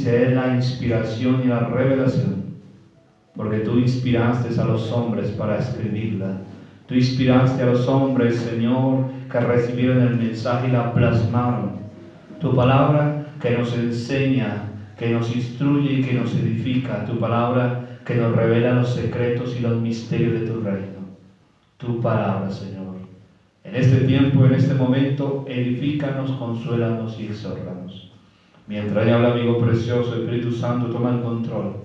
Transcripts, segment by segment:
dice, es la inspiración y la revelación, porque tú inspiraste a los hombres para escribirla. Tú inspiraste a los hombres, Señor, que recibieron el mensaje y la plasmaron. Tu palabra que nos enseña, que nos instruye y que nos edifica. Tu palabra que nos revela los secretos y los misterios de tu reino. Tu palabra, Señor. En este tiempo, en este momento, edifícanos, consuélanos y exhórtanos. Mientras ya habla, amigo precioso, Espíritu Santo, toma el control.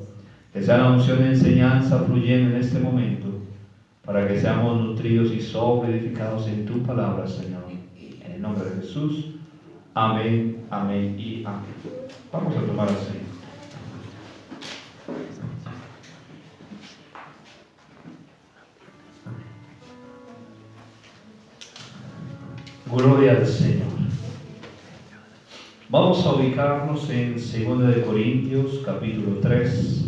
Que sea la unción de enseñanza fluyendo en este momento, para que seamos nutridos y sobreedificados en tu palabra, Señor. En el nombre de Jesús. Amén, amén y amén. Vamos a tomar asiento. Gloria al Señor. Vamos a ubicarnos en 2 Corintios, capítulo 3.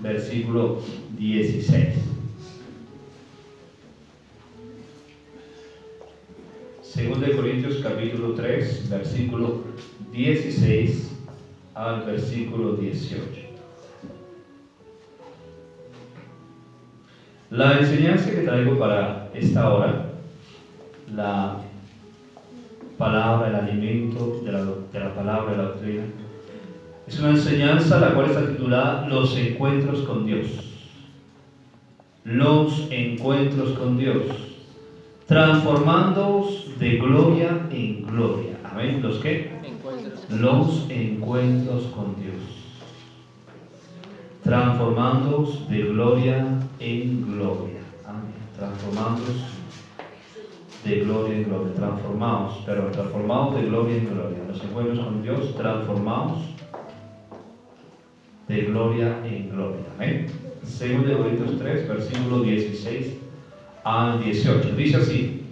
Versículo 16. 2 Corintios capítulo 3, versículo 16 al versículo 18. La enseñanza que traigo para esta hora, la palabra, el alimento de la palabra, de la doctrina, es una enseñanza la cual está titulada Los encuentros con Dios. Los encuentros con Dios. Transformándoos de gloria en gloria. Amén. ¿Los qué? Los encuentros con Dios. Transformándoos de gloria en gloria. Amén. Transformándoos de gloria en gloria. Transformados de gloria en gloria. Los encuentros con Dios, transformados de gloria en gloria. Amén. 2 Corintios 3, versículo 16 al 18. Dice así: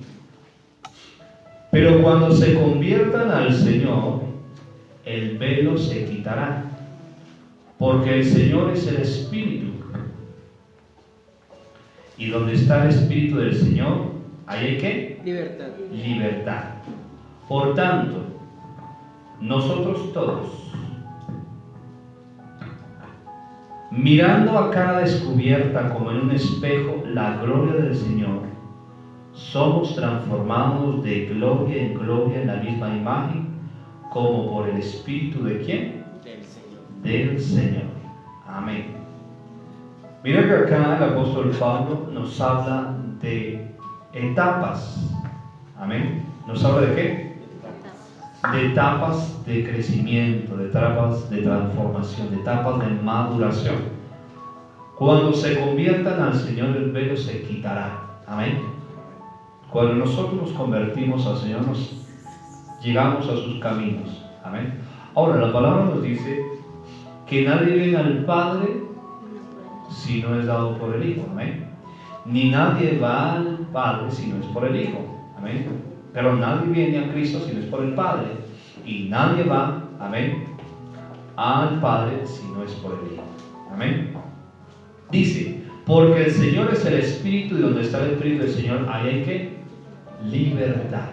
pero cuando se conviertan al Señor, el velo se quitará, porque el Señor es el Espíritu. Y donde está el Espíritu del Señor, ¿ahí hay qué? Libertad. Libertad. Por tanto, nosotros todos, mirando a cara descubierta como en un espejo la gloria del Señor, somos transformados de gloria en gloria en la misma imagen, como por el Espíritu ¿de quién? Del Señor. Del Señor. Amén. Mira que acá el apóstol Pablo nos habla de etapas. Amén. ¿Nos habla de qué? De etapas de crecimiento, de etapas de transformación, de etapas de maduración. Cuando se conviertan al Señor, el velo se quitará. Amén. Cuando nosotros nos convertimos al Señor, llegamos a sus caminos. Amén. Ahora, la palabra nos dice que nadie viene al Padre si no es dado por el Hijo. Amén. Ni nadie va al Padre si no es por el Hijo. Amén. Pero nadie viene a Cristo si no es por el Padre. Y nadie va, amén, al Padre si no es por el Hijo. Amén. Dice, porque el Señor es el Espíritu, y donde está el Espíritu del Señor, ahí hay ¿qué? Libertad.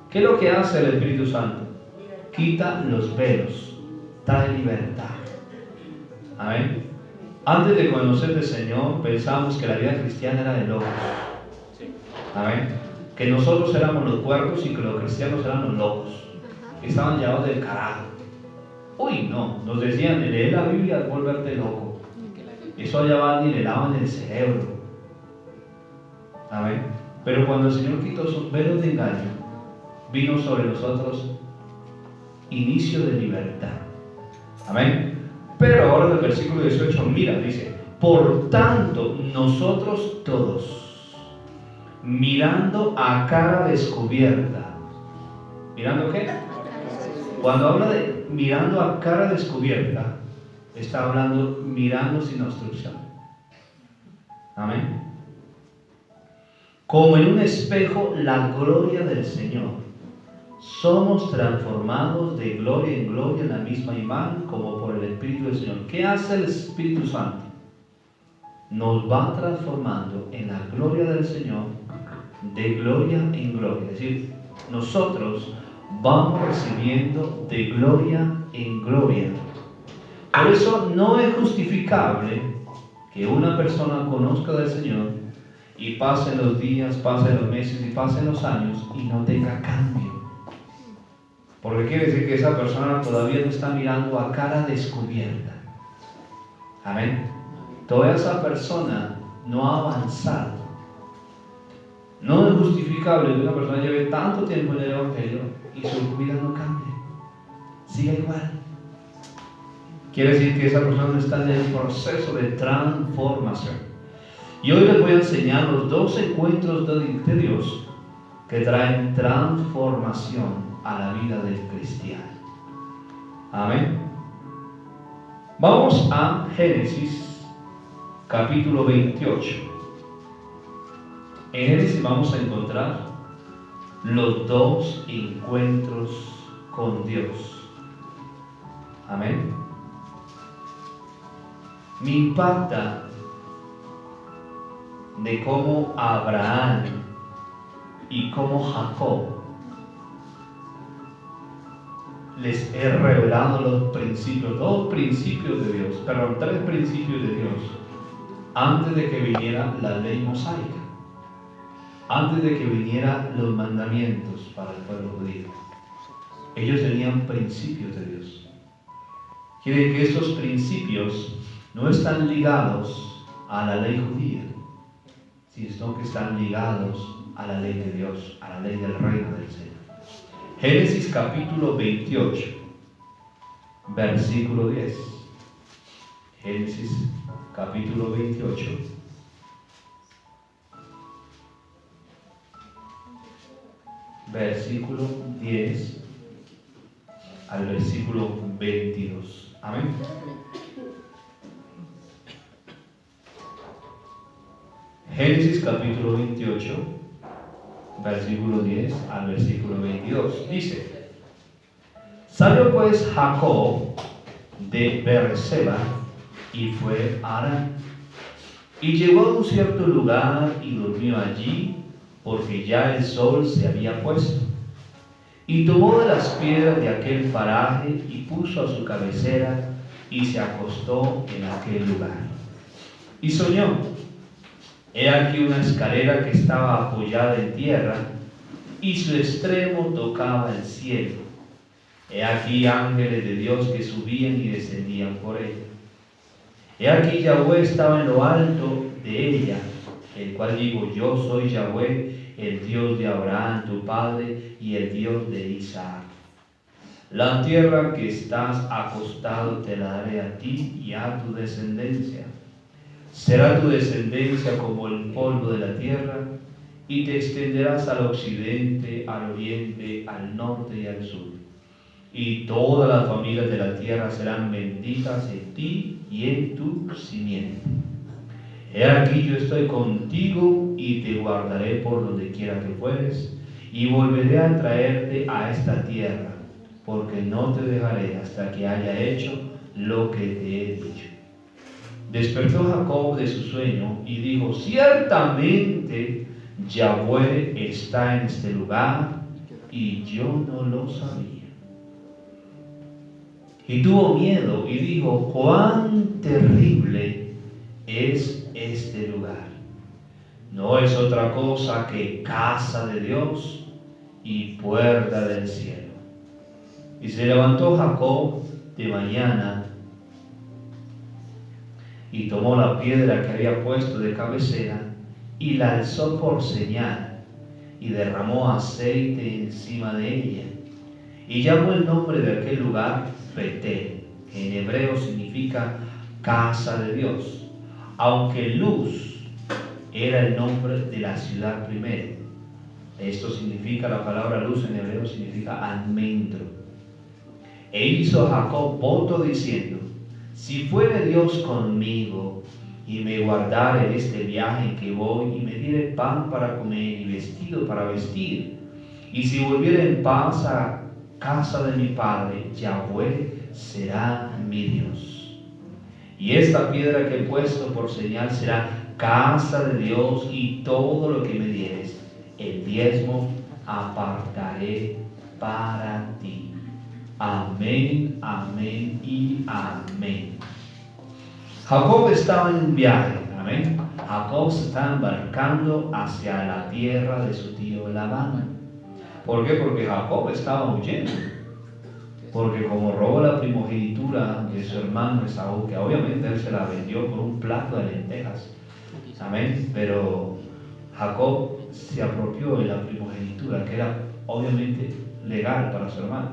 ¿Qué es lo que hace el Espíritu Santo? Quita los velos, trae libertad. Amén. Antes de conocer al Señor, pensamos que la vida cristiana era de locos. Amén. Que nosotros éramos los cuerpos y que los cristianos eran los locos, que estaban llevados del carajo. Uy, no, nos decían, leer la Biblia es volverte loco. Eso allá van y le lavan el cerebro. Amén. Pero cuando el Señor quitó sus velos de engaño, vino sobre nosotros inicio de libertad. Amén. Pero ahora en el versículo 18, mira, dice, por tanto, nosotros todos, mirando a cara descubierta. ¿Mirando qué? Cuando habla de mirando a cara descubierta, está hablando mirando sin obstrucción. Amén. Como en un espejo la gloria del Señor. somos transformados de gloria en gloria en la misma imagen como por el Espíritu del Señor. ¿Qué hace el Espíritu Santo? Nos va transformando en la gloria del Señor de gloria en gloria. Es decir, nosotros vamos recibiendo de gloria en gloria. Por eso no es justificable que una persona conozca del Señor y pasen los días, pasen los meses y pasen los años y no tenga cambio. Porque quiere decir que esa persona todavía no está mirando a cara descubierta. Amén. Toda esa persona no ha avanzado. No es justificable que una persona lleve tanto tiempo en el Evangelio y su vida no cambie. Siga igual. Quiere decir que esa persona no está en el proceso de transformación. Y hoy les voy a enseñar los 2 encuentros de Dios que traen transformación a la vida del cristiano. Amén. Vamos a Génesis capítulo 28. En Génesis vamos a encontrar los 2 encuentros con Dios. Amén. Me impacta de cómo Abraham y cómo Jacob les he revelado los principios, 2 principios de Dios, perdón, 3 principios de Dios, antes de que viniera la ley mosaica, antes de que vinieran los mandamientos para el pueblo judío. Ellos tenían principios de Dios. Quiere decir que estos principios no están ligados a la ley judía, sino que están ligados a la ley de Dios, a la ley del reino del Señor. Génesis capítulo 28, versículo 10. Génesis capítulo 28, versículo 10 al versículo 22. Amén. Génesis capítulo 28, versículo 10 al versículo 22. Dice: salió pues Jacob de Beerseba y fue a Harán. Y llegó a un cierto lugar y durmió allí, porque ya el sol se había puesto. Y tomó de las piedras de aquel paraje y puso a su cabecera y se acostó en aquel lugar. Y soñó: he aquí una escalera que estaba apoyada en tierra y su extremo tocaba el cielo. He aquí ángeles de Dios que subían y descendían por ella. He aquí Yahweh estaba en lo alto de ella, el cual digo: yo soy Yahweh, el Dios de Abraham tu padre y el Dios de Isaac. La tierra que estás acostado te la daré a ti y a tu descendencia. Será tu descendencia como el polvo de la tierra, y te extenderás al occidente, al oriente, al norte y al sur. Y todas las familias de la tierra serán benditas en ti y en tu simiente. He aquí yo estoy contigo y te guardaré por donde quiera que fueres, y volveré a traerte a esta tierra, porque no te dejaré hasta que haya hecho lo que te he dicho. Despertó Jacob de su sueño y dijo: ciertamente Yahweh está en este lugar y yo no lo sabía. Y tuvo miedo y dijo: cuán terrible es este lugar. No es otra cosa que casa de Dios y puerta del cielo. Y se levantó Jacob de mañana y tomó la piedra que había puesto de cabecera y la alzó por señal y derramó aceite encima de ella y llamó el nombre de aquel lugar Betel, que en hebreo significa casa de Dios, aunque Luz era el nombre de la ciudad primero. Esto significa, la palabra luz en hebreo significa almendro. E hizo Jacob voto diciendo: si fuere Dios conmigo y me guardare en este viaje en que voy, y me diere pan para comer y vestido para vestir, y si volviera en paz a casa de mi padre, Yahweh será mi Dios. Y esta piedra que he puesto por señal será casa de Dios, y todo lo que me dieres, el diezmo apartaré para ti. Amén, amén y amén. Jacob estaba en un viaje, amén. Jacob se estaba embarcando hacia la tierra de su tío Labán. ¿Por qué? Porque Jacob estaba huyendo. Porque como robó la primogenitura de su hermano Esaú, que obviamente él se la vendió por un plato de lentejas, amén, pero Jacob se apropió de la primogenitura, que era obviamente legal para su hermano,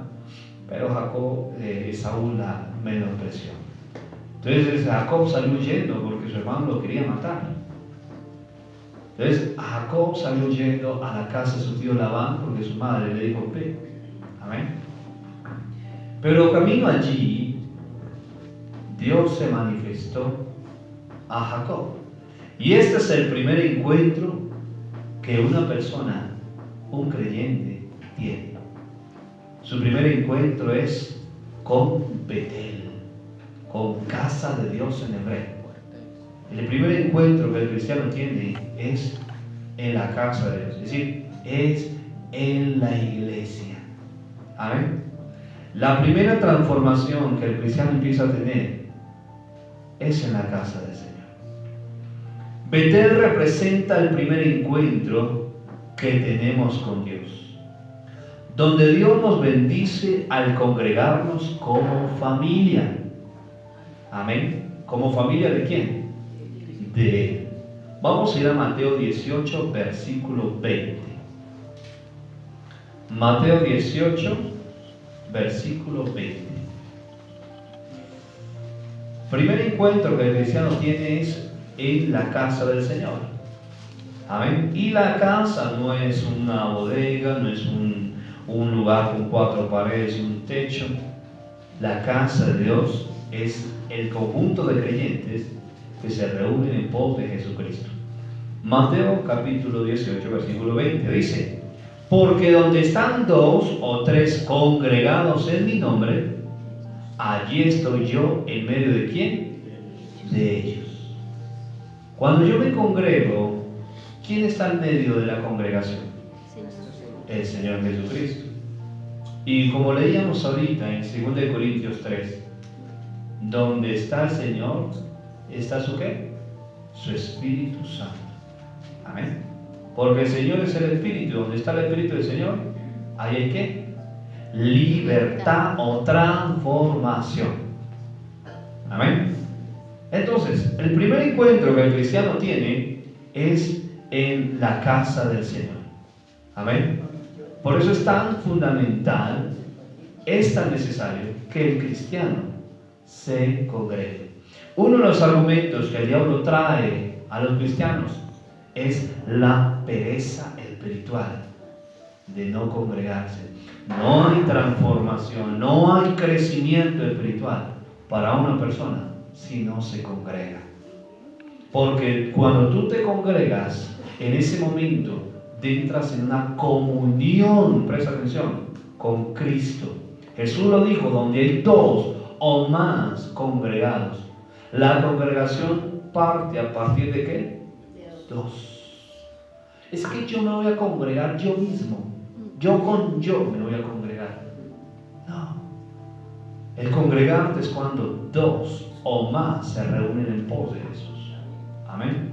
pero Esaú la menospreció. Entonces Jacob salió huyendo porque su hermano lo quería matar. Entonces Jacob salió huyendo a la casa de su tío Labán porque su madre le dijo: ve, amén. Pero camino allí, Dios se manifestó a Jacob. Y este es el primer encuentro que una persona, un creyente, tiene. Su primer encuentro es con Betel, con casa de Dios en hebreo. El primer encuentro que el cristiano tiene es en la casa de Dios, es decir, es en la iglesia. Amén. La primera transformación que el cristiano empieza a tener es en la casa del Señor. Betel representa el primer encuentro que tenemos con Dios, donde Dios nos bendice al congregarnos como familia. Amén. ¿Como familia de quién? De Él. Vamos a ir a Mateo 18, versículo 20. Mateo 18, versículo 20. Primer encuentro que el cristiano tiene es en la casa del Señor. Amén. Y la casa no es una bodega, no es un lugar con 4 paredes y un techo. La casa de Dios es el conjunto de creyentes que se reúnen en pos de Jesucristo. Mateo capítulo 18, versículo 20 dice: porque donde están 2 o 3 congregados en mi nombre, allí estoy yo en medio de ¿quién? De ellos. Cuando yo me congrego, ¿quién está en medio de la congregación? El Señor Jesucristo. Y como leíamos ahorita en 2 Corintios 3, donde está el Señor, está su ¿qué? Su Espíritu Santo. Amén. Porque el Señor es el Espíritu. Donde está el Espíritu del Señor, ahí hay ¿qué? Libertad o transformación. Amén. Entonces, el primer encuentro que el cristiano tiene es en la casa del Señor. Amén. Por eso es tan fundamental, es tan necesario que el cristiano se congregue. Uno de los argumentos que el diablo trae a los cristianos es la pereza espiritual de no congregarse. No hay transformación, no hay crecimiento espiritual para una persona si no se congrega. Porque cuando tú te congregas, en ese momento entras en una comunión, presta atención, con Cristo. Jesús lo dijo: donde hay 2 o más congregados. La congregación parte a partir de ¿qué? 2. Es que yo me voy a congregar yo mismo. Yo con yo me voy a congregar. No. El congregarte es cuando 2 o más se reúnen en pos de Jesús. Amén.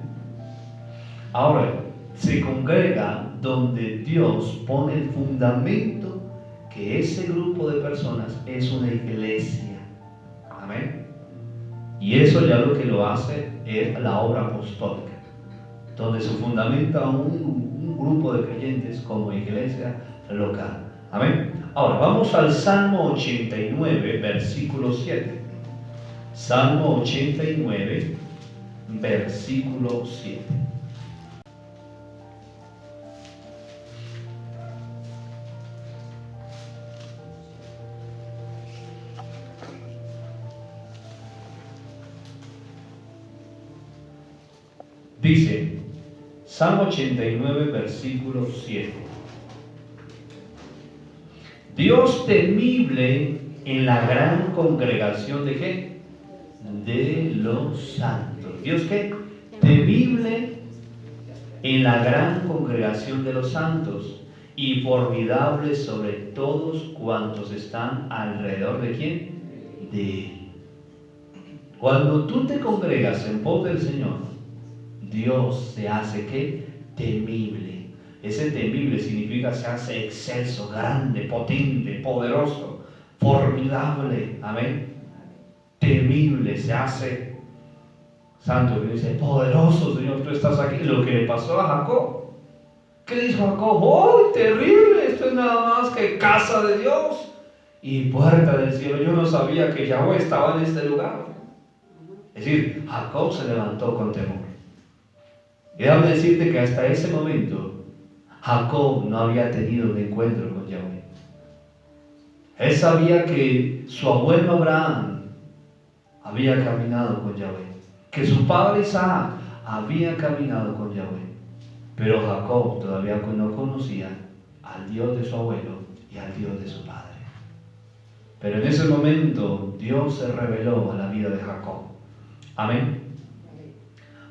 Ahora, se congrega donde Dios pone el fundamento que ese grupo de personas es una iglesia. Amén. Y eso ya lo que lo hace es la obra apostólica, donde se fundamenta un grupo de creyentes como iglesia local. Amén. Ahora vamos al Salmo 89, versículo 7. Salmo 89, versículo 7. Dice, Salmo 89, versículo 7. Dios temible en la gran congregación de ¿qué? De los santos. ¿Dios qué? Temible en la gran congregación de los santos y formidable sobre todos cuantos están alrededor de ¿quién? De Él. Cuando tú te congregas en pos del Señor, Dios se hace ¿qué? Temible. Ese temible significa se hace excelso, grande, potente, poderoso, formidable. Amén. Temible, se hace santo, que dice, poderoso Señor, tú estás aquí. Lo que le pasó a Jacob. ¿Qué dijo Jacob? ¡Oh, terrible! Esto es nada más que casa de Dios y puerta del cielo. Yo no sabía que Yahweh estaba en este lugar. Es decir, Jacob se levantó con temor. Y déjame decirte que hasta ese momento Jacob no había tenido un encuentro con Yahweh. Él sabía que su abuelo Abraham había caminado con Yahweh, que su padre Isaac había caminado con Yahweh, pero Jacob todavía no conocía al Dios de su abuelo y al Dios de su padre. Pero en ese momento Dios se reveló a la vida de Jacob. Amén.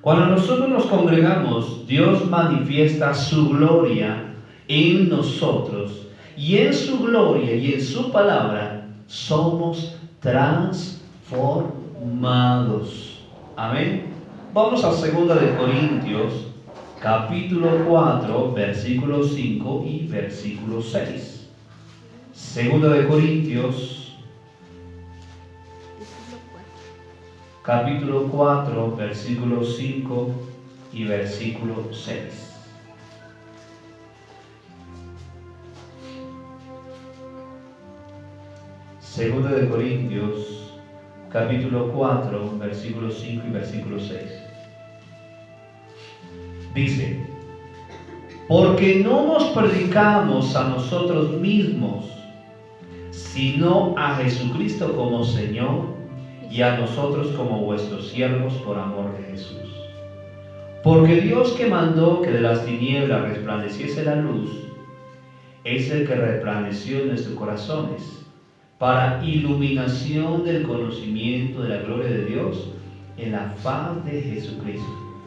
Cuando nosotros nos congregamos, Dios manifiesta su gloria en nosotros, y en su gloria y en su palabra somos transformados. Amén. Vamos a 2 de Corintios, capítulo 4, versículo 5 y versículo 6. 2 de Corintios, capítulo 4, versículo 5 y versículo 6. Segunda de Corintios, capítulo 4, versículo 5 y versículo 6. Dice, porque no nos predicamos a nosotros mismos, sino a Jesucristo como Señor, y a nosotros como vuestros siervos por amor de Jesús. Porque Dios, que mandó que de las tinieblas resplandeciese la luz, es el que resplandeció en nuestros corazones, para iluminación del conocimiento de la gloria de Dios en la faz de Jesucristo.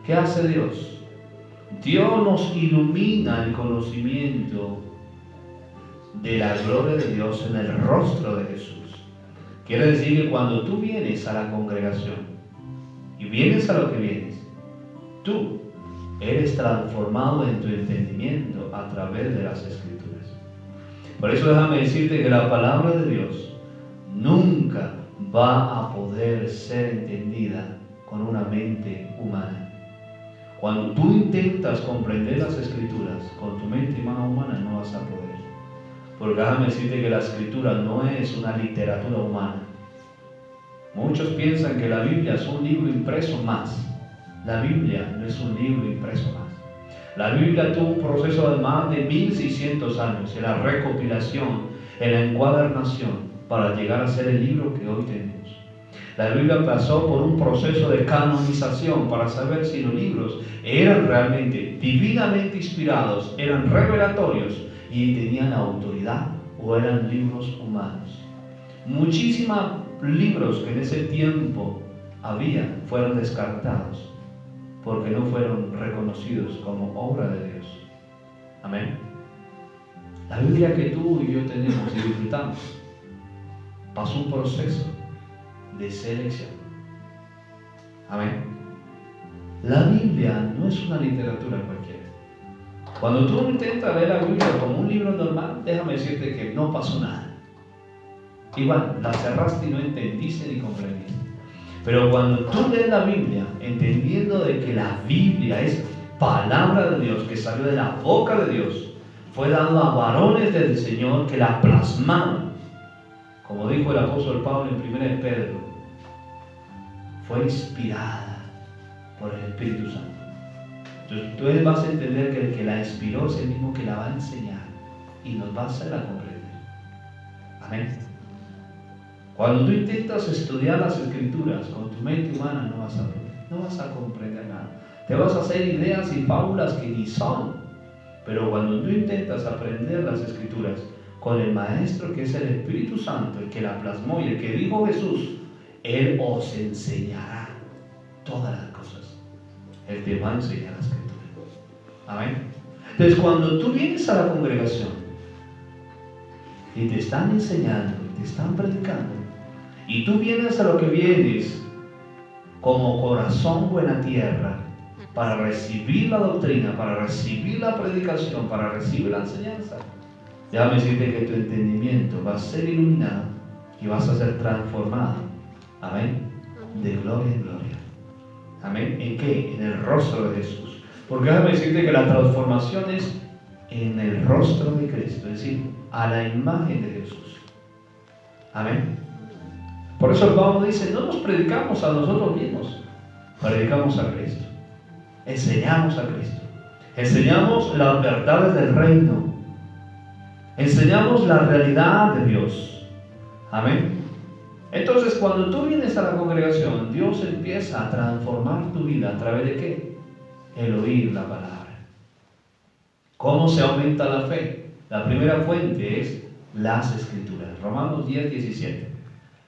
¿Qué hace Dios? Dios nos ilumina el conocimiento de la gloria de Dios en el rostro de Jesús. Quiere decir que cuando tú vienes a la congregación y vienes a lo que vienes, tú eres transformado en tu entendimiento a través de las Escrituras. Por eso déjame decirte que la palabra de Dios nunca va a poder ser entendida con una mente humana. Cuando tú intentas comprender las Escrituras con tu mente humana, no vas a poder. Porque déjame decirte que la Escritura no es una literatura humana. Muchos piensan que la Biblia es un libro impreso más. La Biblia no es un libro impreso más. La Biblia tuvo un proceso de más de 1600 años en la recopilación, en la encuadernación, para llegar a ser el libro que hoy tenemos. La Biblia pasó por un proceso de canonización para saber si los libros eran realmente divinamente inspirados, eran revelatorios y tenían autoridad o eran libros humanos. Muchísimos libros que en ese tiempo había fueron descartados porque no fueron reconocidos como obra de Dios. Amén. La Biblia que tú y yo tenemos y disfrutamos pasó un proceso de selección. Amén. La Biblia no es una literatura cualquiera. Cuando tú intentas leer la Biblia como un libro normal, déjame decirte que no pasó nada. Igual, la cerraste y no entendiste ni comprendiste. Pero cuando tú lees la Biblia, entendiendo de que la Biblia es palabra de Dios, que salió de la boca de Dios, fue dado a varones del Señor que la plasmaron, como dijo el apóstol Pablo en 1 Pedro, fue inspirada por el Espíritu Santo. Entonces tú vas a entender que el que la inspiró es el mismo que la va a enseñar y nos va a hacerla comprender. Amén. Cuando tú intentas estudiar las Escrituras con tu mente humana, no vas a poder, no vas a comprender nada. Te vas a hacer ideas y fábulas que ni son. Pero cuando tú intentas aprender las Escrituras con el Maestro que es el Espíritu Santo, el que la plasmó y el que dijo Jesús, Él os enseñará todas las cosas. Él te va a enseñar la Escritura. Amén. Entonces, cuando tú vienes a la congregación y te están enseñando, te están predicando, y tú vienes a lo que vienes como corazón buena tierra, para recibir la doctrina, para recibir la predicación, para recibir la enseñanza, déjame decirte que tu entendimiento va a ser iluminado y vas a ser transformado. Amén. De gloria en gloria. Amén. ¿En qué? En el rostro de Jesús. Porque déjame decirte que la transformación es en el rostro de Cristo, es decir, a la imagen de Jesús. Amén. Por eso el Pablo dice, no nos predicamos a nosotros mismos, predicamos a Cristo. Enseñamos a Cristo. Enseñamos las verdades del reino. Enseñamos la realidad de Dios. Amén. Entonces, cuando tú vienes a la congregación, Dios empieza a transformar tu vida. ¿A través de qué? El oír la palabra. ¿Cómo se aumenta la fe? La primera fuente es las Escrituras. Romanos 10, 17.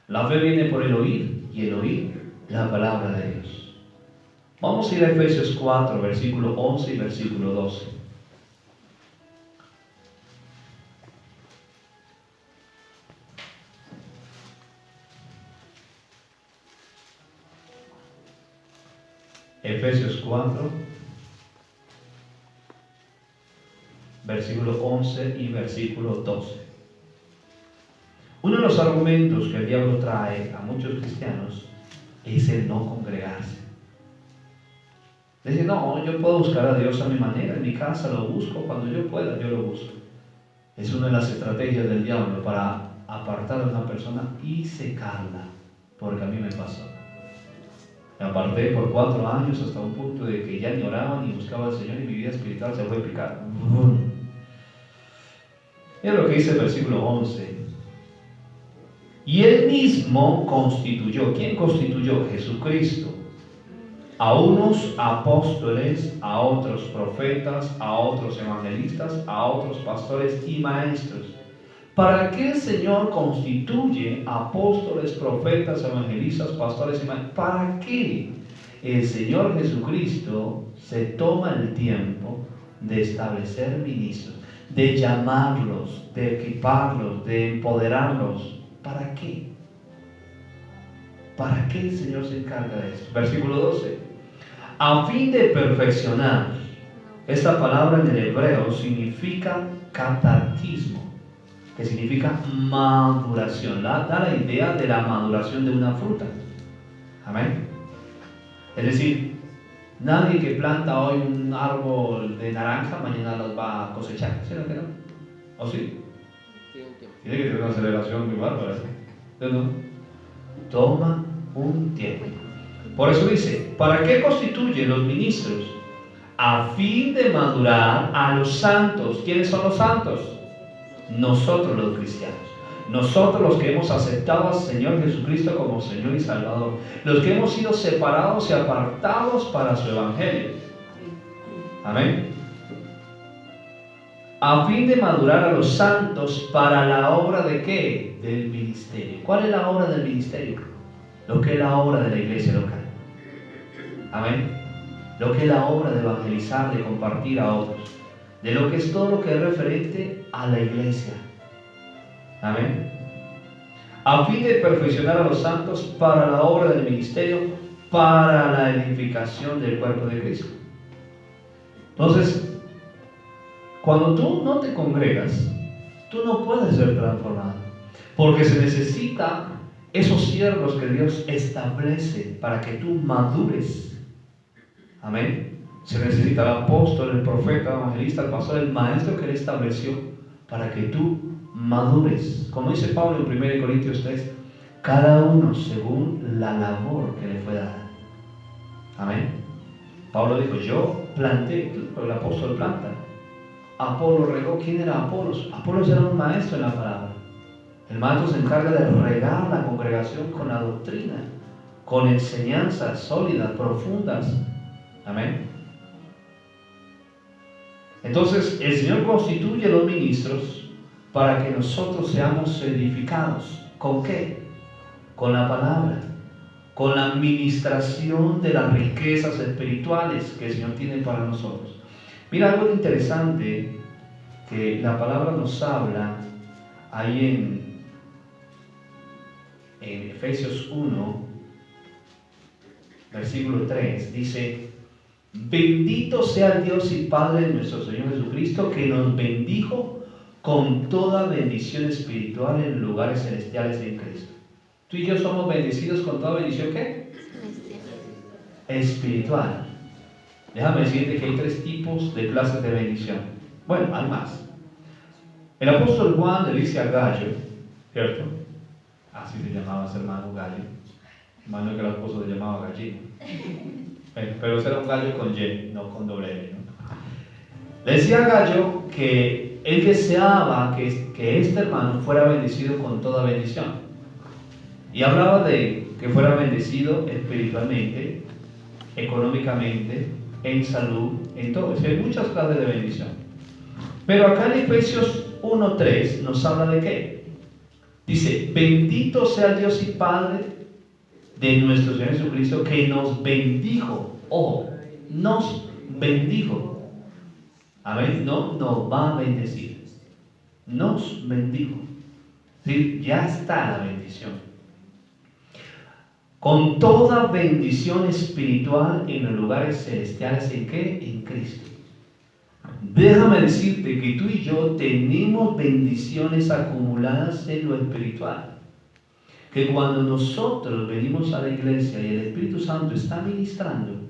La fe viene por el oír, y el oír la palabra de Dios. Vamos a ir a Efesios 4, versículo 11 y versículo 12. Efesios 4, versículo 11 y versículo 12. Uno de los argumentos que el diablo trae a muchos cristianos es el no congregarse. Dice, no, yo puedo buscar a Dios a mi manera, en mi casa lo busco, cuando yo pueda, yo lo busco. Es una de las estrategias del diablo para apartar a una persona y secarla, porque a mí me pasó. Me aparté por 4 años hasta un punto de que ya ni oraba ni buscaba al Señor y mi vida espiritual se fue a picar. Mira lo que dice el versículo 11. Y Él mismo constituyó. ¿Quién constituyó? Jesucristo. A unos apóstoles, a otros profetas, a otros evangelistas, a otros pastores y maestros. ¿Para qué el Señor constituye apóstoles, profetas, evangelistas, pastores y maestros? ¿Para qué el Señor Jesucristo se toma el tiempo de establecer ministros, de llamarlos, de equiparlos, de empoderarlos? ¿Para qué? ¿Para qué el Señor se encarga de esto? Versículo 12. A fin de perfeccionar. Esta palabra en el hebreo significa catarquismo, que significa maduración. Da la idea de la maduración de una fruta. Amén. Es decir, nadie que planta hoy un árbol de naranja, mañana los va a cosechar. ¿Sí o no? ¿O sí? Tiene que tener una aceleración muy bárbara. ¿No? Toma un tiempo. Por eso dice, ¿para qué constituyen los ministros? A fin de madurar a los santos. ¿Quiénes son los santos? Nosotros los cristianos. Nosotros los que hemos aceptado al Señor Jesucristo como Señor y Salvador. Los que hemos sido separados y apartados para su Evangelio. Amén. A fin de madurar a los santos para la obra de ¿qué? Del ministerio. ¿Cuál es la obra del ministerio? Lo que es la obra de la iglesia local. Amén. Lo que es la obra de evangelizar, de compartir a otros. De lo que es todo lo que es referente a la iglesia. Amén. A fin de perfeccionar a los santos para la obra del ministerio, para la edificación del cuerpo de Cristo. Entonces, cuando tú no te congregas, tú no puedes ser transformado. Porque se necesita esos siervos que Dios establece para que tú madures. Amén. Se necesita el apóstol, el profeta, el evangelista, el pastor, el maestro que Él estableció para que tú madures. Como dice Pablo en 1 Corintios 3, cada uno según la labor que le fue dada. Amén. Pablo dijo, yo planté, el apóstol planta. Apolo regó. ¿Quién era Apolos? Apolos era un maestro en la palabra. El maestro se encarga de regar la congregación con la doctrina, con enseñanzas sólidas, profundas. Amén. Entonces, el Señor constituye los ministros para que nosotros seamos edificados. ¿Con qué? Con la palabra, con la administración de las riquezas espirituales que el Señor tiene para nosotros. Mira algo interesante que la palabra nos habla ahí en Efesios 1, versículo 3, dice: bendito sea el Dios y Padre de nuestro Señor Jesucristo, que nos bendijo con toda bendición espiritual en lugares celestiales en Cristo. Tú y yo somos bendecidos con toda bendición, ¿qué? Espiritual. Déjame decirte que hay 3 tipos de clases de bendición. Bueno, hay más. El apóstol Juan le dice a Gallo, ¿cierto? Así se llamaba ese hermano Gallo. Hermano que el esposo le llamaba Gallino. Pero ese era un gallo con Y, no con doble L, ¿no? Le decía a Gallo que él deseaba que este hermano fuera bendecido con toda bendición. Y hablaba de que fuera bendecido espiritualmente, económicamente, en salud, en todo. Hay muchas clases de bendición. Pero acá en Efesios 1:3 nos habla de qué. Dice: bendito sea el Dios y Padre de nuestro Señor Jesucristo, que nos bendijo. Ojo, nos bendijo. Amén. No nos va a bendecir. Nos bendijo. ¿Sí? Ya está la bendición. Con toda bendición espiritual en los lugares celestiales. ¿En qué? En Cristo. Déjame decirte que tú y yo tenemos bendiciones acumuladas en lo espiritual. Que cuando nosotros venimos a la iglesia y el Espíritu Santo está ministrando,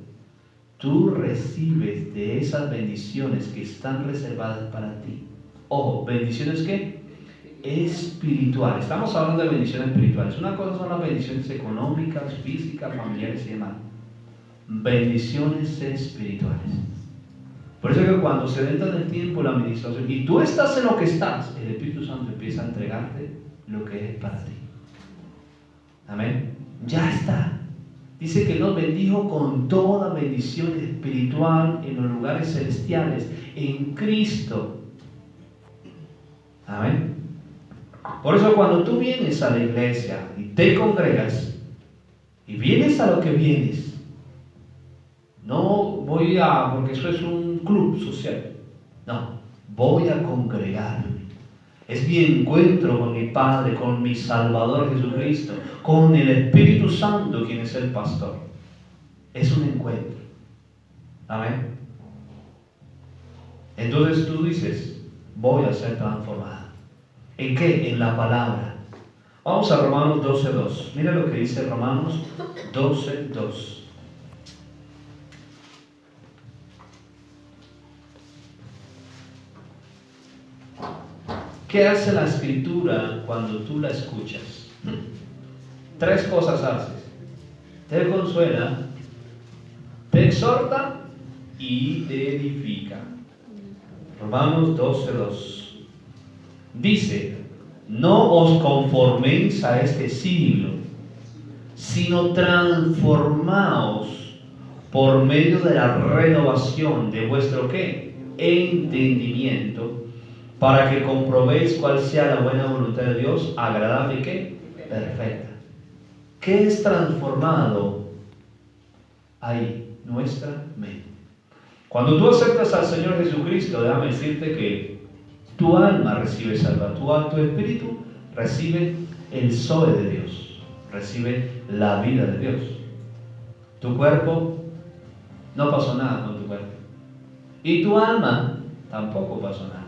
tú recibes de esas bendiciones que están reservadas para ti. Ojo, bendiciones ¿qué? Espirituales. Estamos hablando de bendiciones espirituales. Una cosa son las bendiciones económicas, físicas, familiares y demás. Bendiciones espirituales. Por eso es que cuando se entra en el tiempo la administración y tú estás en lo que estás, el Espíritu Santo empieza a entregarte lo que es para ti. Amén. Ya está. Dice que nos bendijo con toda bendición espiritual en los lugares celestiales, en Cristo. Amén. Por eso cuando tú vienes a la iglesia y te congregas y vienes a lo que vienes, no voy a, porque eso es un club social, no, voy a congregarme. Es mi encuentro con mi Padre, con mi Salvador Jesucristo, con el Espíritu Santo, quien es el pastor. Es un encuentro. Amén. Entonces tú dices: voy a ser transformado. ¿En qué? En la palabra. Vamos a Romanos 12:2. Mira lo que dice Romanos 12:2. ¿Qué hace la Escritura cuando tú la escuchas? 3 cosas haces: te consuela, te exhorta y te edifica. Romanos 12:2 dice: no os conforméis a este siglo, sino transformaos por medio de la renovación de vuestro ¿qué? Entendimiento, para que comprobéis cuál sea la buena voluntad de Dios, agradable y ¿qué? Perfecta. ¿Qué es transformado ahí? Nuestra mente. Cuando tú aceptas al Señor Jesucristo, déjame decirte que tu alma recibe salvación, tu espíritu recibe el Zoe de Dios, recibe la vida de Dios. Tu cuerpo, no pasó nada con tu cuerpo. Y tu alma tampoco pasó nada.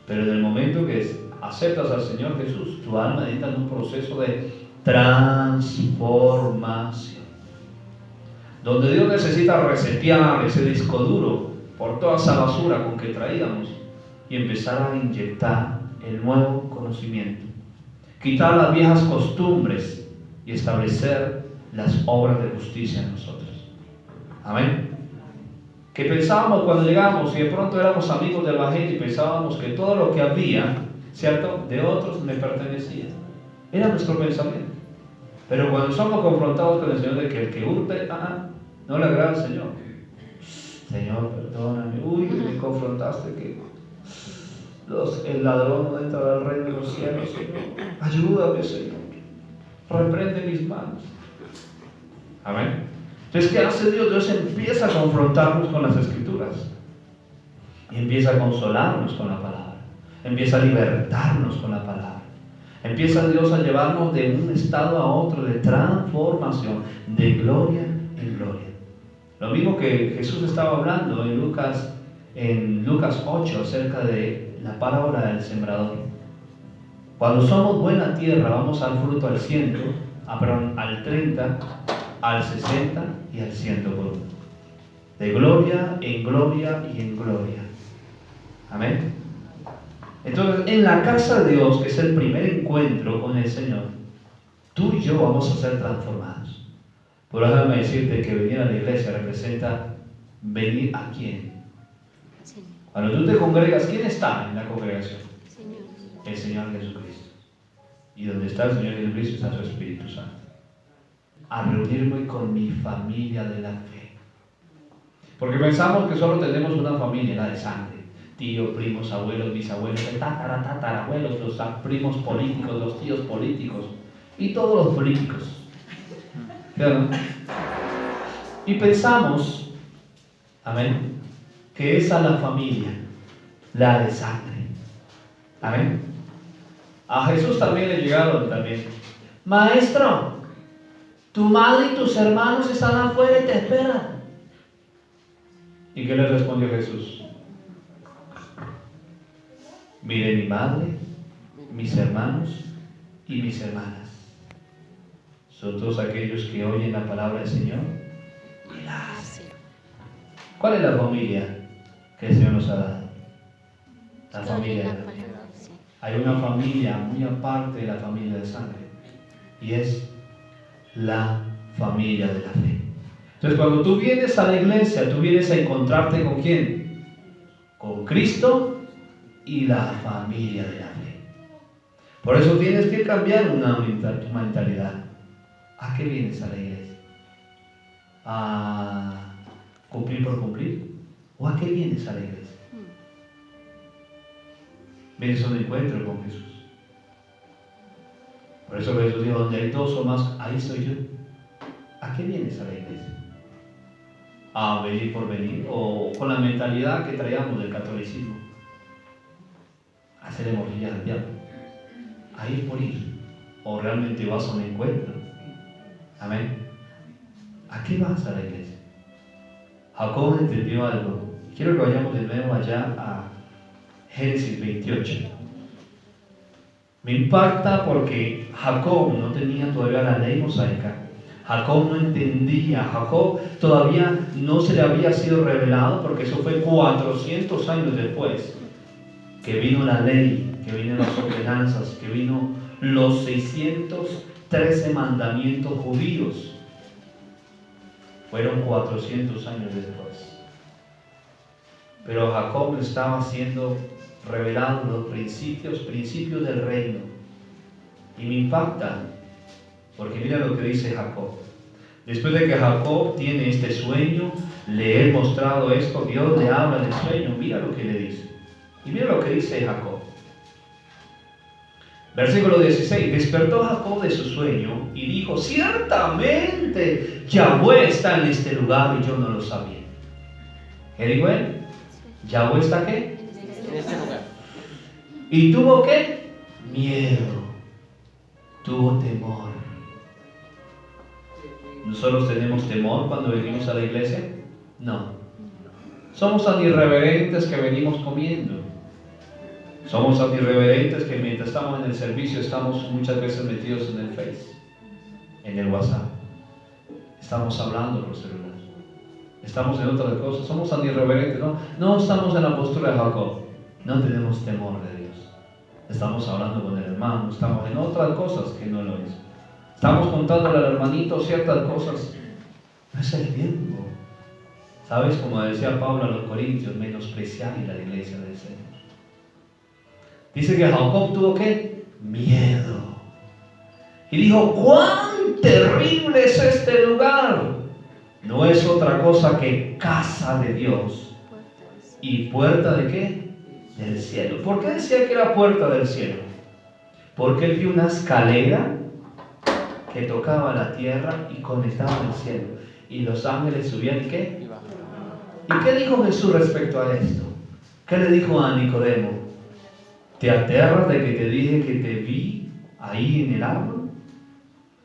Pero en el momento que aceptas al Señor Jesús, tu alma entra en un proceso de transformación, donde Dios necesita resetear ese disco duro por toda esa basura con que traíamos y empezar a inyectar el nuevo conocimiento, quitar las viejas costumbres y establecer las obras de justicia en nosotros. Amén. Que pensábamos cuando llegamos y de pronto éramos amigos del Evangelio y pensábamos que todo lo que había, ¿cierto?, de otros me pertenecía. Era nuestro pensamiento. Pero cuando somos confrontados con el Señor de que el que hurte, no le agrada al Señor. Señor, perdóname. Uy, me confrontaste que el ladrón no entrará al reino de los cielos, Señor. Ayúdame, Señor. Reprende mis manos. Amén. Entonces, ¿qué hace Dios? Dios empieza a confrontarnos con las Escrituras. Y empieza a consolarnos con la palabra. Empieza a libertarnos con la palabra. Empieza Dios a llevarnos de un estado a otro de transformación, de gloria en gloria. Lo mismo que Jesús estaba hablando en Lucas 8 acerca de la parábola del sembrador. Cuando somos buena tierra, vamos al fruto al 100, al 30, al 60 y al 100 por uno. De gloria en gloria y en gloria. Amén. Entonces, en la casa de Dios, que es el primer encuentro con el Señor, tú y yo vamos a ser transformados. Pero déjame decirte que venir a la iglesia representa venir a quién. Señor. Cuando tú te congregas, ¿quién está en la congregación? Señor. El Señor Jesucristo. Y donde está el Señor Jesucristo está su Espíritu Santo. A reunirme con mi familia de la fe. Porque pensamos que solo tenemos una familia, la de sangre. Tíos, primos, abuelos, bisabuelos, tatarabuelos, los primos políticos, los tíos políticos y todos los políticos. ¿Verdad? Y pensamos, amén, que esa es la familia, la de sangre. Amén. A Jesús también le llegaron también. Maestro, tu madre y tus hermanos están afuera y te esperan. ¿Y qué le respondió Jesús? Mire mi madre, mis hermanos y mis hermanas. Son todos aquellos que oyen la palabra del Señor y la hacen. ¿Cuál es la familia que el Señor nos ha dado? La familia de la fe. Hay una familia muy aparte de la familia de sangre y es la familia de la fe. Entonces, cuando tú vienes a la iglesia, tú vienes a encontrarte ¿con quién? Con Cristo y la familia de la fe. Por eso tienes que cambiar tu mentalidad. ¿A qué vienes a la iglesia? ¿A cumplir por cumplir? ¿O a qué vienes a la iglesia? Vienes a un encuentro con Jesús. Por eso Jesús dijo, donde hay dos o más, ahí estoy yo. ¿A qué vienes a la iglesia? ¿A venir por venir? ¿O con la mentalidad que traíamos del catolicismo? Hacer morcillas al diablo, a ir por ir, o realmente vas a un encuentro. Amén. ¿A qué vas a la iglesia? Jacob entendió algo. Quiero que vayamos de nuevo allá a Génesis 28. Me impacta porque Jacob no tenía todavía la ley mosaica. Jacob no entendía. Jacob todavía no se le había sido revelado, porque eso fue 400 años después que vino la ley, que vino las ordenanzas, que vino los 613 mandamientos judíos. Fueron 400 años después. Pero Jacob estaba siendo revelado los principios del reino. Y me impacta, porque mira lo que dice Jacob. Después de que Jacob tiene este sueño, le he mostrado esto, Dios le habla del sueño, mira lo que le dice. Y mira lo que dice Jacob. Versículo 16. Despertó Jacob de su sueño y dijo, ciertamente Yahweh está en este lugar y yo no lo sabía. ¿Qué dijo él? ¿Yahweh está qué? En este lugar. ¿Y tuvo qué? Miedo. Tuvo temor. ¿Nosotros tenemos temor cuando venimos a la iglesia? No. Somos tan irreverentes que venimos comiendo. Somos tan irreverentes que mientras estamos en el servicio estamos muchas veces metidos en el Face, en el WhatsApp. Estamos hablando por celular. Estamos en otras cosas. Somos tan irreverentes, ¿no? No estamos en la postura de Jacob. No tenemos temor de Dios. Estamos hablando con el hermano. Estamos en otras cosas que no lo es. Estamos contándole al hermanito ciertas cosas. No es el tiempo. ¿Sabes? Como decía Pablo a los Corintios, menospreciáis la iglesia del Señor. Dice que Jacob tuvo ¿qué? Miedo. Y dijo, ¡cuán terrible es este lugar! No es otra cosa que casa de Dios. ¿Y puerta de qué? del cielo. ¿Por qué decía que era puerta del cielo? Porque él vio una escalera que tocaba la tierra y conectaba al cielo. Y los ángeles subían, ¿y qué? ¿Y qué dijo Jesús respecto a esto? ¿Qué le dijo a Nicodemo? ¿Te aterras de que te dije que te vi ahí en el árbol?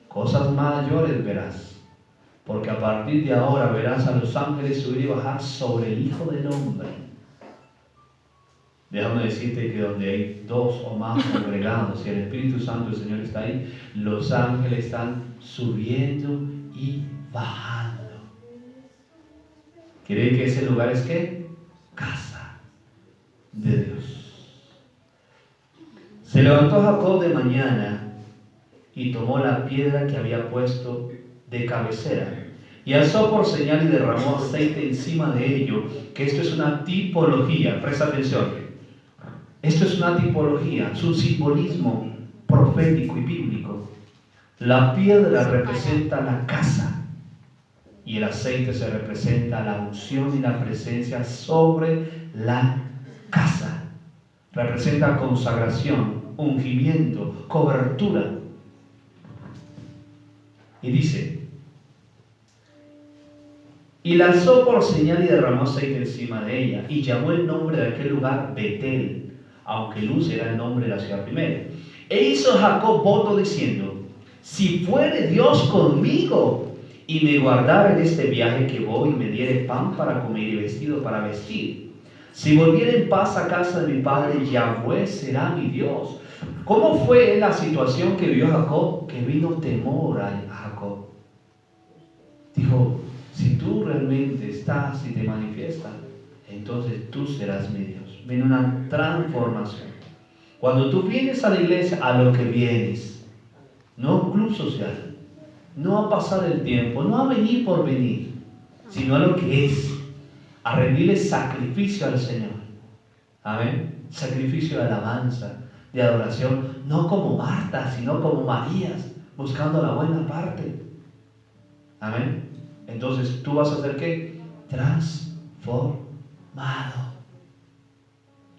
Cosas mayores verás, porque a partir de ahora verás a los ángeles subir y bajar sobre el Hijo del Hombre. Déjame decirte que donde hay dos o más congregados y el Espíritu Santo del Señor está ahí, los ángeles están subiendo y bajando. ¿Quiere que ese lugar es qué? Casa de Dios. Se levantó Jacob de mañana y tomó la piedra que había puesto de cabecera y alzó por señal y derramó aceite encima de ello, que esto es una tipología, presta atención, esto es una tipología, es un simbolismo profético y bíblico. La piedra representa la casa y el aceite se representa la unción y la presencia sobre la casa. Representa consagración, ungimiento, cobertura. Y dice, y la alzó por señal y derramó aceite encima de ella, y llamó el nombre de aquel lugar Betel, aunque Luz era el nombre de la ciudad primera. E hizo Jacob voto diciendo, si fuere Dios conmigo, y me guardara en este viaje que voy, y me diere pan para comer y vestido para vestir, si volviera en paz a casa de mi padre, Yahweh será mi Dios. ¿Cómo fue la situación que vivió Jacob? Que vino temor a Jacob. Dijo, si tú realmente estás y te manifiestas, entonces tú serás mi Dios. Viene una transformación. Cuando tú vienes a la iglesia, a lo que vienes, no a un club social, no a pasar el tiempo, no a venir por venir, sino a lo que es, a rendirle sacrificio al Señor. Amén. Sacrificio de alabanza, de adoración, no como Marta, sino como Marías, buscando la buena parte. Amén. Entonces tú vas a ser ¿qué? Transformado.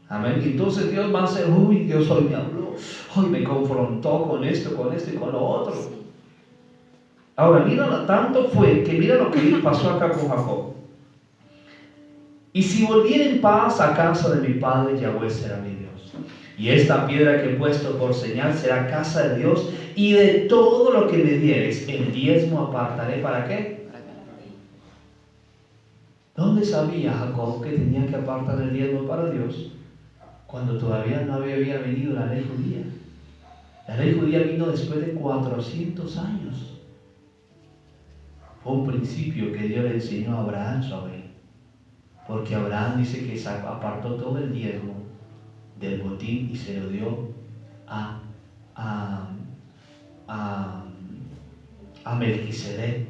Amén. Y entonces Dios va a ser, uy, Dios hoy me habló, hoy me confrontó con esto y con lo otro. Ahora, mira, tanto fue que mira lo que pasó acá con Jacob. Y si volviera en paz a casa de mi padre, Yahweh será mi Dios. Y esta piedra que he puesto por señal será casa de Dios, y de todo lo que me dieres, el diezmo apartaré. ¿Para qué? ¿Dónde sabía Jacob que tenía que apartar el diezmo para Dios? Cuando todavía no había venido la ley judía. La ley judía vino después de 400 años. Fue un principio que Dios le enseñó a Abraham su Abel. Porque Abraham dice que apartó todo el diezmo del botín y se lo dio a Melquisedec,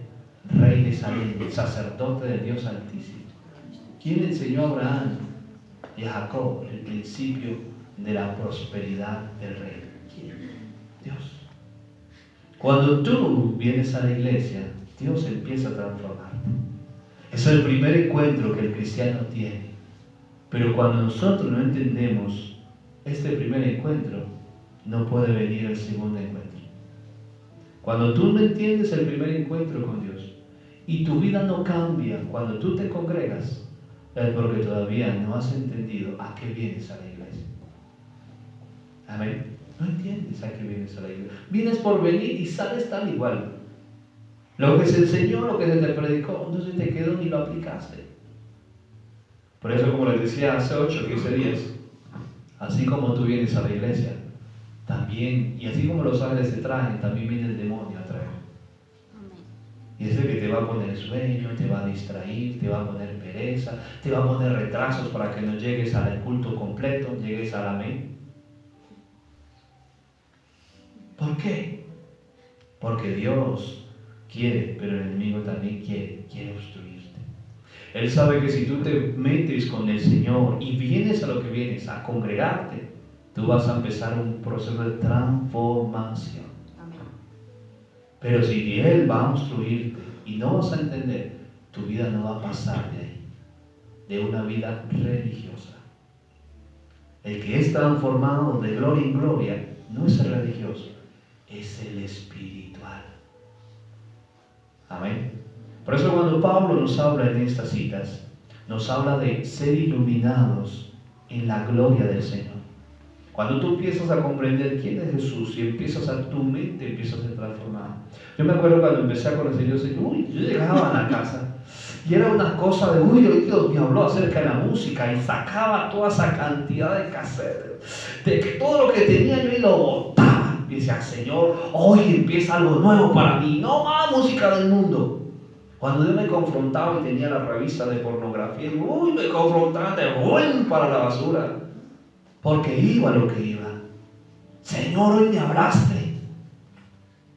rey de Salem, sacerdote del Dios Altísimo. ¿Quién enseñó a Abraham y a Jacob el principio de la prosperidad del rey? ¿Quién? Dios. Cuando tú vienes a la iglesia, Dios empieza a transformarte. Es el primer encuentro que el cristiano tiene. Pero cuando nosotros no entendemos este primer encuentro, no puede venir el segundo encuentro. Cuando tú no entiendes el primer encuentro con Dios y tu vida no cambia cuando tú te congregas, es porque todavía no has entendido a qué vienes a la iglesia. Amén. No entiendes a qué vienes a la iglesia. Vienes por venir y sales tal igual. Lo que se enseñó, lo que se te predicó, no se te quedó ni lo aplicaste. Por eso, como les decía hace 8, 15 días, así como tú vienes a la iglesia, también, y así como los ángeles te traen, también viene el demonio a traer. Y es el que te va a poner sueño, te va a distraer, te va a poner pereza, te va a poner retrasos para que no llegues al culto completo, llegues al amén. ¿Por qué? Porque Dios quiere, pero el enemigo también quiere obstruirte. Él sabe que si tú te metes con el Señor y vienes a lo que vienes, a congregarte, tú vas a empezar un proceso de transformación. Amén. Pero si Él va a obstruirte y no vas a entender, tu vida no va a pasar de ahí, de una vida religiosa. El que es transformado de gloria en gloria no es el religioso, es el espiritual. Amén. Por eso cuando Pablo nos habla en estas citas, nos habla de ser iluminados en la gloria del Señor. Cuando tú empiezas a comprender quién es Jesús y empiezas a tu mente empieza a ser transformada. Yo me acuerdo cuando empecé a conocer a Dios, yo llegaba a la casa y era una cosa de, hoy Dios me habló acerca de la música y sacaba toda esa cantidad de cassettes, de que todo lo que tenía yo y lo botaba. Y decía, Señor, hoy empieza algo nuevo para mí, no más música del mundo. Cuando Dios me confrontaba y tenía la revista de pornografía, me confrontaban de buen para la basura. Porque iba lo que iba. Señor, hoy me hablaste.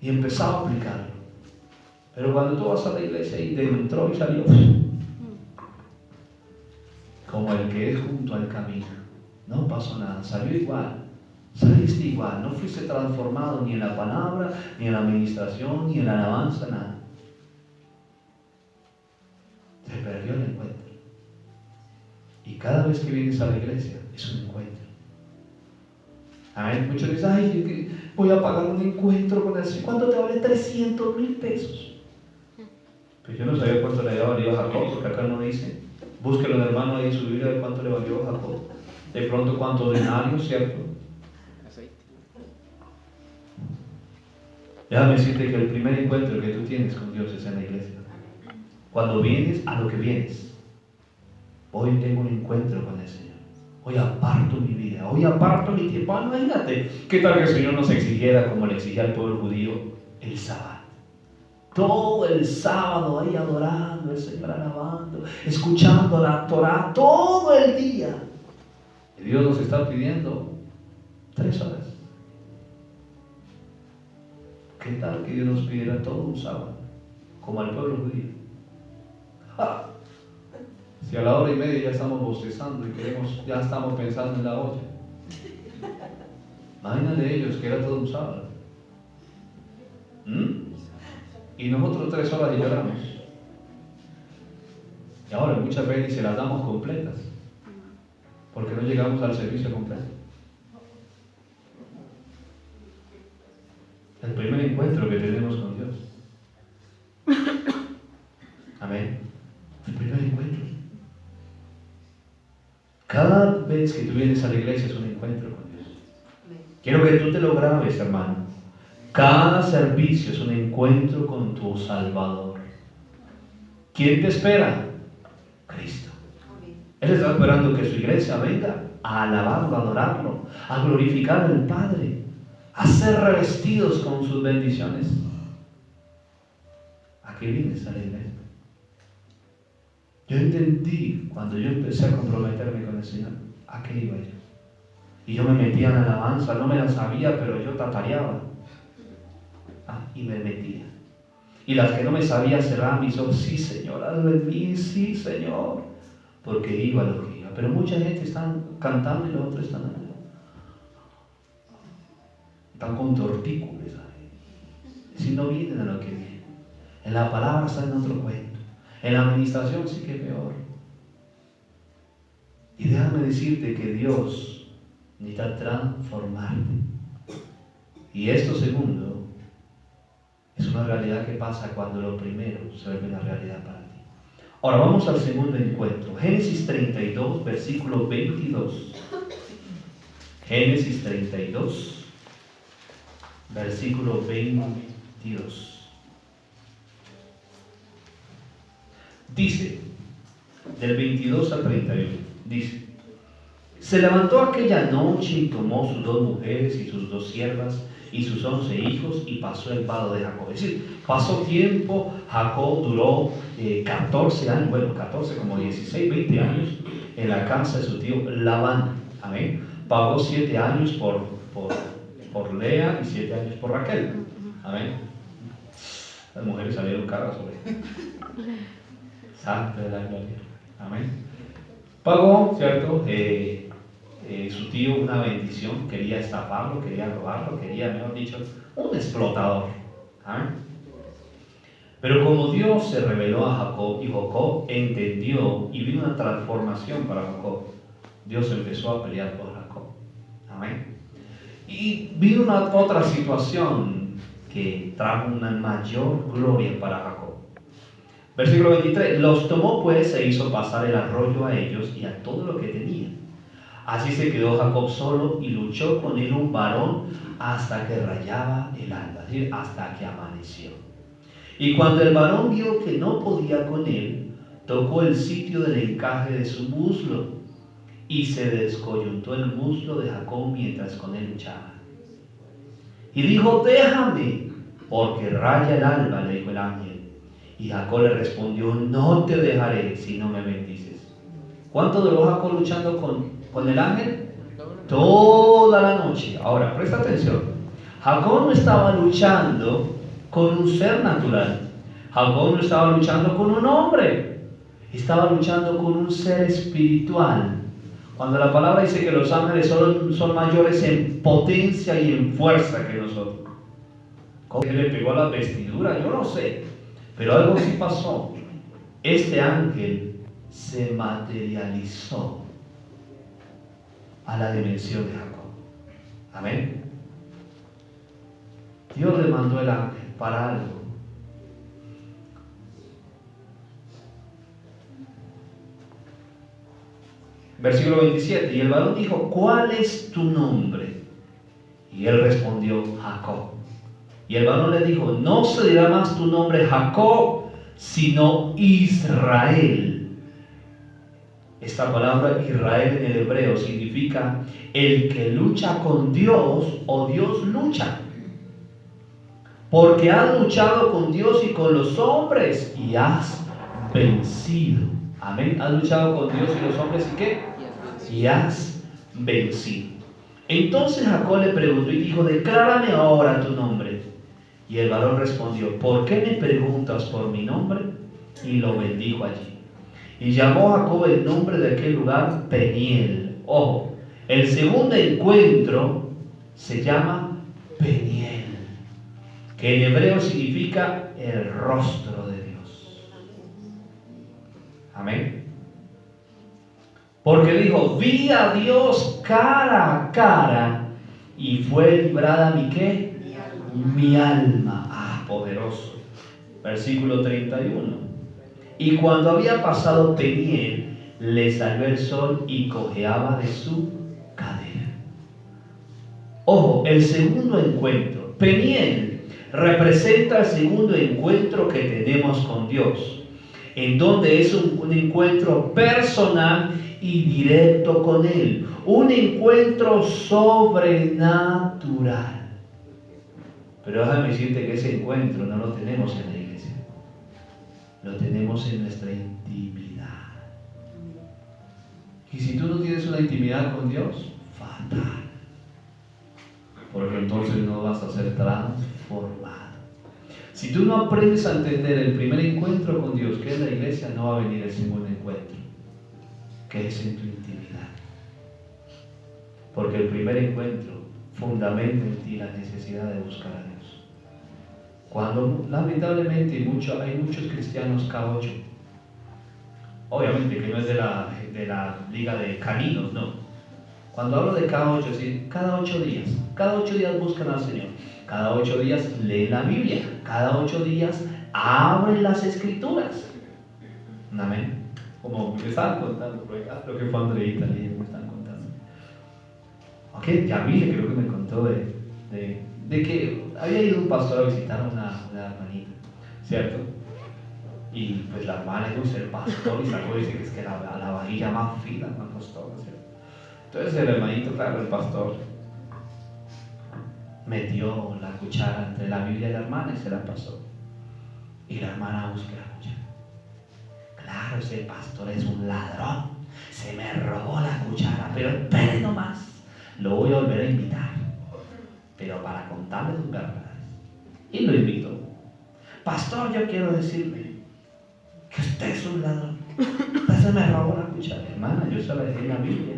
Y empezaba a aplicarlo. Pero cuando tú vas a la iglesia y entró y salió, como el que es junto al camino, no pasó nada, salió igual. Saliste igual, no fuiste transformado ni en la palabra, ni en la administración, ni en la alabanza, nada. Se perdió el encuentro. Y cada vez que vienes a la iglesia es un encuentro. Amén. Muchos dicen, ay, voy a pagar un encuentro con el Señor. ¿Cuánto te vale? 300,000 pesos. Pues yo no sabía cuánto le había valido a Jacob, porque acá no dice. Búsquelo, hermano, ahí en su Biblia de cuánto le valió a Jacob. De pronto cuántos denarios, ¿cierto? Déjame decirte que el primer encuentro que tú tienes con Dios es en la iglesia. Cuando vienes a lo que vienes, hoy tengo un encuentro con el Señor. Hoy aparto mi vida, hoy aparto mi tiempo. Imagínate, ¿qué tal que el Señor nos exigiera, como le exigía al pueblo judío, el sábado? Todo el sábado ahí adorando al Señor, alabando, escuchando la Torah, todo el día. Y Dios nos está pidiendo 3 horas. ¿Qué tal que Dios nos pidiera todo un sábado, como al pueblo judío? ¡Ja! Si a la 1:30 ya estamos bostezando y ya estamos pensando en la olla. Imagínate ellos que era todo un sábado. Y nosotros 3 horas y lloramos. Y ahora muchas veces se las damos completas, porque no llegamos al servicio completo. El primer encuentro que tenemos con Dios. Amén. El primer encuentro. Cada vez que tú vienes a la iglesia es un encuentro con Dios. Quiero que tú te lo grabes, hermano. Cada servicio es un encuentro con tu Salvador. ¿Quién te espera? Cristo. Él está esperando que su iglesia venga a alabarlo, a adorarlo, a glorificar al Padre, a ser revestidos con sus bendiciones. ¿A qué vienes a la iglesia? Yo entendí cuando yo empecé a comprometerme con el Señor, ¿a qué iba yo? Y yo me metía en la alabanza, no me la sabía, pero yo tatareaba. Y me metía. Y las que no me sabía cerrar mis ojos, sí Señor, hazlo en mí, sí Señor. Porque iba lo que iba. Pero mucha gente está cantando y los otros están con tortícolis. Si no vienen a lo que vienen. En la palabra está en otro cuento. En la administración sí que es peor. Y déjame decirte que Dios necesita transformarte. Y esto segundo es una realidad que pasa cuando lo primero se vuelve una realidad para ti. Ahora vamos al segundo encuentro. Génesis 32, versículo 22. Génesis 32, versículo 22. Dice, del 22 al 31, dice: se levantó aquella noche y tomó sus 2 mujeres y sus 2 siervas y sus 11 hijos y pasó el vado de Jacob. Es decir, pasó tiempo. Jacob duró 14 años, bueno, 14, como 16, 20 años en la casa de su tío Labán. Amén. Pagó 7 años por Lea y 7 años por Raquel. Amén. Las mujeres salieron caras sobre Santa de la gloria. Amén. Pagó, ¿cierto? Su tío una bendición, quería estafarlo, quería robarlo, quería, mejor dicho, un explotador. ¿Amén? Pero como Dios se reveló a Jacob y entendió y vino una transformación para Jacob, Dios empezó a pelear por Jacob. Amén. Y vino otra situación que trajo una mayor gloria para Jacob. Versículo 23. Los tomó pues e hizo pasar el arroyo a ellos y a todo lo que tenía. Así se quedó Jacob solo y luchó con él un varón hasta que rayaba el alba, es decir, hasta que amaneció. Y cuando el varón vio que no podía con él, tocó el sitio del encaje de su muslo y se descoyuntó el muslo de Jacob mientras con él luchaba. Y dijo: déjame, porque raya el alba, le dijo el ángel. Y Jacob le respondió: no te dejaré si no me bendices. ¿Cuánto duró Jacob luchando con el ángel? Toda la noche. Ahora, presta atención. Jacob no estaba luchando con un ser natural. Jacob no estaba luchando con un hombre. Estaba luchando con un ser espiritual. Cuando la palabra dice que los ángeles son mayores en potencia y en fuerza que nosotros. ¿Cómo le pegó a la vestidura? Yo no sé. Pero algo sí pasó. Este ángel se materializó a la dimensión de Jacob. Amén. Dios le mandó el ángel para algo. Versículo 27. Y el varón dijo: ¿cuál es tu nombre? Y él respondió: Jacob. Y el varón le dijo: no se dirá más tu nombre Jacob, sino Israel. Esta palabra Israel en el hebreo significa el que lucha con Dios o Dios lucha. Porque has luchado con Dios y con los hombres y has vencido. Amén. Has luchado con Dios y los hombres y ¿qué? Y has vencido. Entonces Jacob le preguntó y dijo: declárame ahora tu nombre. Y el varón respondió: ¿por qué me preguntas por mi nombre? Y lo bendijo allí. Y llamó Jacob el nombre de aquel lugar Peniel. Ojo, el segundo encuentro se llama Peniel, que en hebreo significa el rostro de Dios. Amén. Porque dijo: vi a Dios cara a cara y fue librada mi ¿qué? Mi alma. Ah, poderoso. Versículo 31. Y cuando había pasado Peniel, le salió el sol y cojeaba de su cadera. Ojo, el segundo encuentro. Peniel representa el segundo encuentro que tenemos con Dios, en donde es un encuentro personal y directo con Él. Un encuentro sobrenatural. Pero déjame decirte que ese encuentro no lo tenemos en la iglesia. Lo tenemos en nuestra intimidad. Y si tú no tienes una intimidad con Dios, fatal. Porque entonces no vas a ser transformado. Si tú no aprendes a entender el primer encuentro con Dios, que es la iglesia, no va a venir el segundo encuentro, que es en tu intimidad. Porque el primer encuentro fundamenta en ti la necesidad de buscar a Dios. Cuando lamentablemente hay muchos cristianos K8, obviamente que no es de la liga de caninos, no. Cuando hablo de K8, es decir, cada 8 días buscan al Señor, cada 8 días leen la Biblia, cada 8 días abren las Escrituras. Amén. Como me estaban contando, lo que fue Andreita, me estaban contando. Ok, Yamile creo que me contó de que había ido un pastor a visitar a una hermanita, ¿cierto? Y pues la hermana iba a ser pastor y sacó y dice que es que la vajilla más fina, más pastor, ¿cierto? Entonces el hermanito, claro, el pastor, metió la cuchara entre la Biblia y la hermana y se la pasó. Y la hermana busca la cuchara. Claro, ese pastor es un ladrón, se me robó la cuchara, pero espere nomás, lo voy a volver a invitar, pero para contarle sus verdades. Y lo invitó. Pastor, yo quiero decirle que usted es un ladrón. Usted se me robó la cuchara. Hermana, yo se la dejé en la Biblia.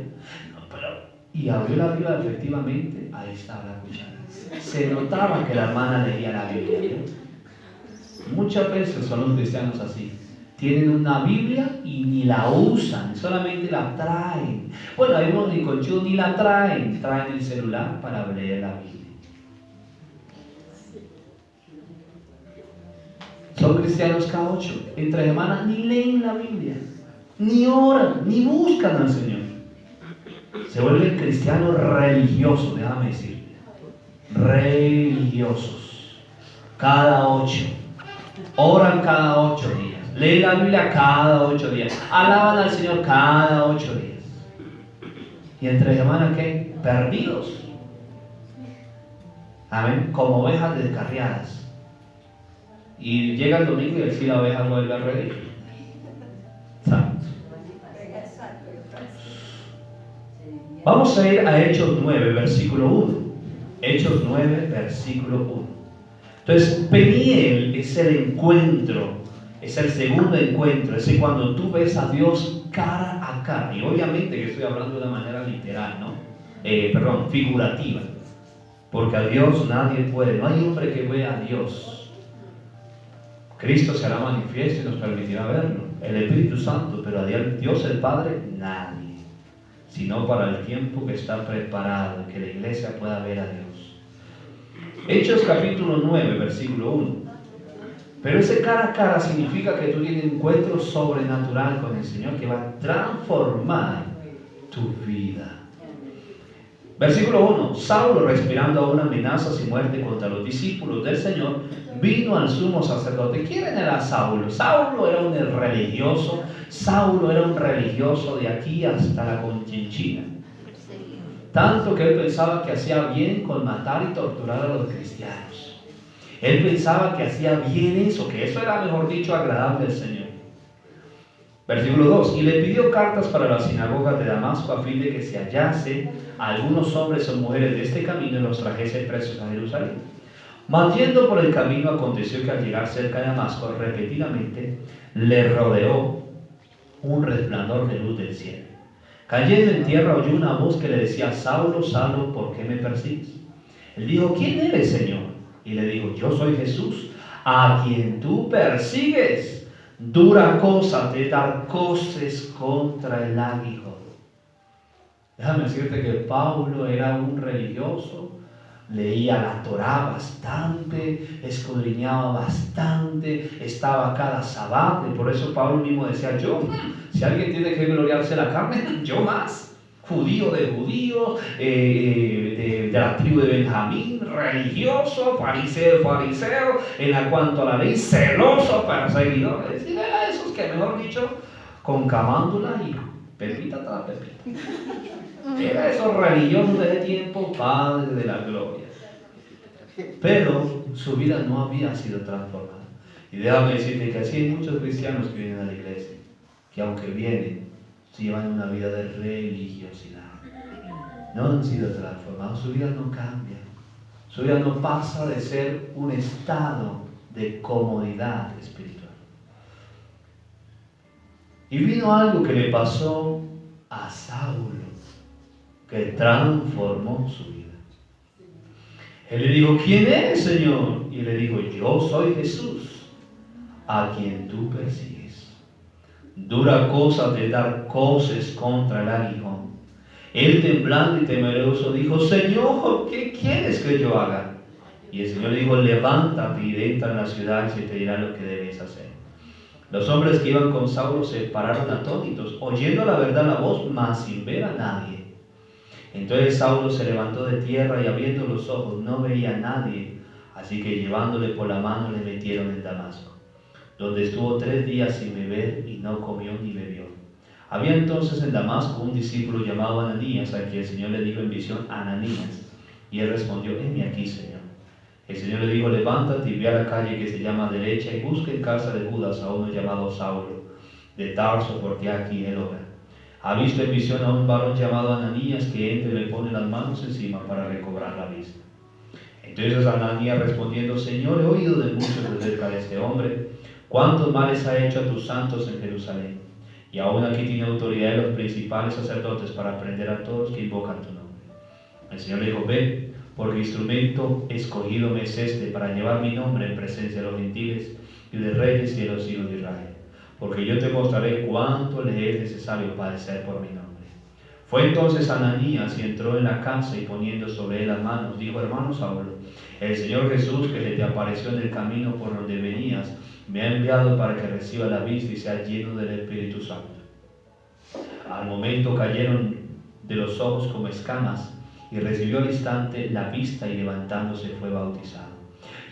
No, pero... Y abrió la Biblia, efectivamente, ahí estaba la cuchara. Se notaba que la hermana leía la Biblia, ¿no? Muchas veces son los cristianos así. tienen una Biblia y ni la usan, solamente la traen. Bueno, hay unos ni conchudos ni la traen, traen el celular para leer la Biblia. Son cristianos K8, entre semanas ni leen la Biblia, ni oran, ni buscan al Señor. Se vuelven cristianos religiosos, déjame decirte. Religiosos. Cada 8. Oran cada 8 días. Leen la Biblia cada 8 días. Alaban al Señor cada 8 días. Y entre semanas, ¿qué? Perdidos. Amén. Como ovejas descarriadas. Y llega el domingo y así la oveja vuelve a reír. Santo. Vamos a ir a Hechos 9, versículo 1. Hechos 9, versículo 1. Entonces, Peniel es el encuentro, es el segundo encuentro, es cuando tú ves a Dios cara a cara. Y obviamente que estoy hablando de una manera literal, ¿no? Figurativa. Porque a Dios nadie puede, no hay hombre que vea a Dios. Cristo se hará manifiesto y nos permitirá verlo, el Espíritu Santo, pero a Dios el Padre, nadie, sino para el tiempo que está preparado, que la iglesia pueda ver a Dios. Hechos capítulo 9, versículo 1. Pero ese cara a cara significa que tú tienes un encuentro sobrenatural con el Señor que va a transformar tu vida. Versículo 1. Saulo, respirando aún amenazas y muerte contra los discípulos del Señor, vino al sumo sacerdote. ¿Quién era Saulo? Saulo era un religioso. Saulo era un religioso de aquí hasta la Conchinchina. Tanto que él pensaba que hacía bien con matar y torturar a los cristianos. Él pensaba que hacía bien eso, que eso era, mejor dicho, agradable al Señor. Versículo 2. Y le pidió cartas para las sinagogas de Damasco a fin de que se hallase a algunos hombres o mujeres de este camino y los trajese presos a Jerusalén. Mas yendo por el camino, aconteció que al llegar cerca de Damasco, repetidamente le rodeó un resplandor de luz del cielo. Cayendo en tierra, oyó una voz que le decía: Saulo, Saulo, ¿por qué me persigues? Él dijo: ¿quién eres, Señor? Y le dijo: yo soy Jesús, a quien tú persigues. Dura cosa te dar coces contra el aguijón. Déjame decirte que Pablo era un religioso, leía la Torá bastante, escudriñaba bastante, estaba cada sábado, y por eso Pablo mismo decía: si alguien tiene que gloriarse la carne, yo más. Judío de judíos, de la tribu de Benjamín, religioso, fariseo, en cuanto a la ley, celoso, perseguidor. Es decir, era esos que, mejor dicho, con camándula y pepita tras pepita. Era esos religiosos de ese tiempo, padre de la gloria. Pero su vida no había sido transformada. Y déjame decirte que así hay muchos cristianos que vienen a la iglesia, que aunque vienen, llevan una vida de religiosidad. No han sido transformados, su vida no cambia. Su vida no pasa de ser un estado de comodidad espiritual. Y vino algo que le pasó a Saulo, que transformó su vida. Él le dijo: ¿quién eres, Señor? Y le dijo: yo soy Jesús, a quien tú persigues. Dura cosa de dar coces contra el aguijón. Él, temblando y temeroso, dijo: Señor, ¿qué quieres que yo haga? Y el Señor le dijo: levántate y entra en la ciudad y se te dirá lo que debes hacer. Los hombres que iban con Saulo se pararon atónitos, oyendo la verdad la voz, mas sin ver a nadie. Entonces Saulo se levantó de tierra y abriendo los ojos no veía a nadie, así que llevándole por la mano le metieron en Damasco, donde estuvo 3 días sin beber y no comió ni bebió. Había entonces en Damasco un discípulo llamado Ananías, a quien el Señor le dijo en visión: Ananías. Y él respondió: heme aquí, Señor. El Señor le dijo: levántate y ve a la calle que se llama Derecha y busca en casa de Judas a uno llamado Saulo, de Tarso, porque aquí él ora. Ha visto en visión a un varón llamado Ananías, que entra y le pone las manos encima para recobrar la vista. Entonces Ananías respondiendo: Señor, he oído de muchos acerca de este hombre, cuántos males ha hecho a tus santos en Jerusalén, y aún aquí tiene autoridad de los principales sacerdotes para prender a todos que invocan tu nombre. El Señor le dijo: ve, porque instrumento escogido me es este para llevar mi nombre en presencia de los gentiles y de reyes y de los hijos de Israel, porque yo te mostraré cuánto le es necesario padecer por mi nombre. Fue entonces Ananías y entró en la casa y poniendo sobre él las manos, dijo: hermano Saulo, el Señor Jesús, que se te apareció en el camino por donde venías, me ha enviado para que reciba la vista y sea lleno del Espíritu Santo. Al momento cayeron de los ojos como escamas, y recibió al instante la vista, y levantándose fue bautizado.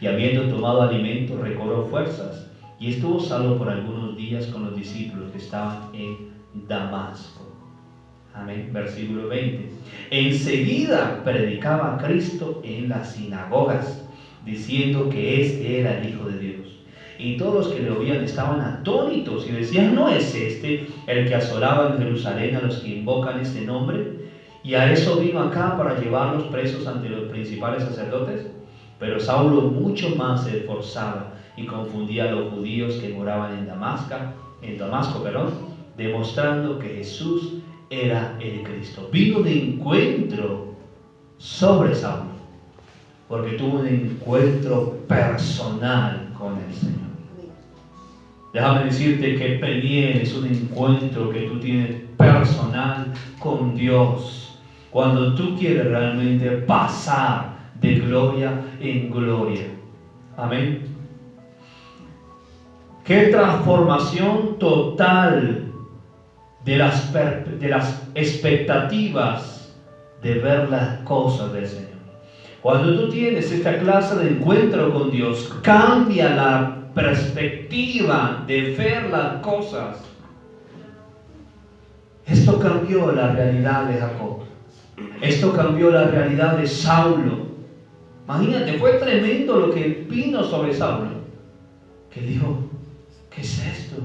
Y habiendo tomado alimento, recobró fuerzas, y estuvo salvo por algunos días con los discípulos que estaban en Damasco. Amén. Versículo 20. Enseguida predicaba a Cristo en las sinagogas, diciendo que este era el Hijo de Dios. Y todos los que le oían estaban atónitos y decían: ¿no es este el que asolaba en Jerusalén a los que invocan este nombre? Y a eso vino acá, para llevarlos presos ante los principales sacerdotes. Pero Saulo mucho más se esforzaba y confundía a los judíos que moraban en Damasco, demostrando que Jesús era el Cristo. Vino de encuentro sobre Saulo, porque tuvo un encuentro personal con el Señor. Déjame decirte que Peniel es un encuentro que tú tienes personal con Dios, cuando tú quieres realmente pasar de gloria en gloria. Amén. Qué transformación total de las expectativas de ver las cosas del Señor. Cuando tú tienes esta clase de encuentro con Dios, cambia la perspectiva de ver las cosas. Esto cambió la realidad de Jacob. Esto cambió la realidad de Saulo. Imagínate, fue tremendo lo que vino sobre Saulo, que dijo: ¿qué es esto?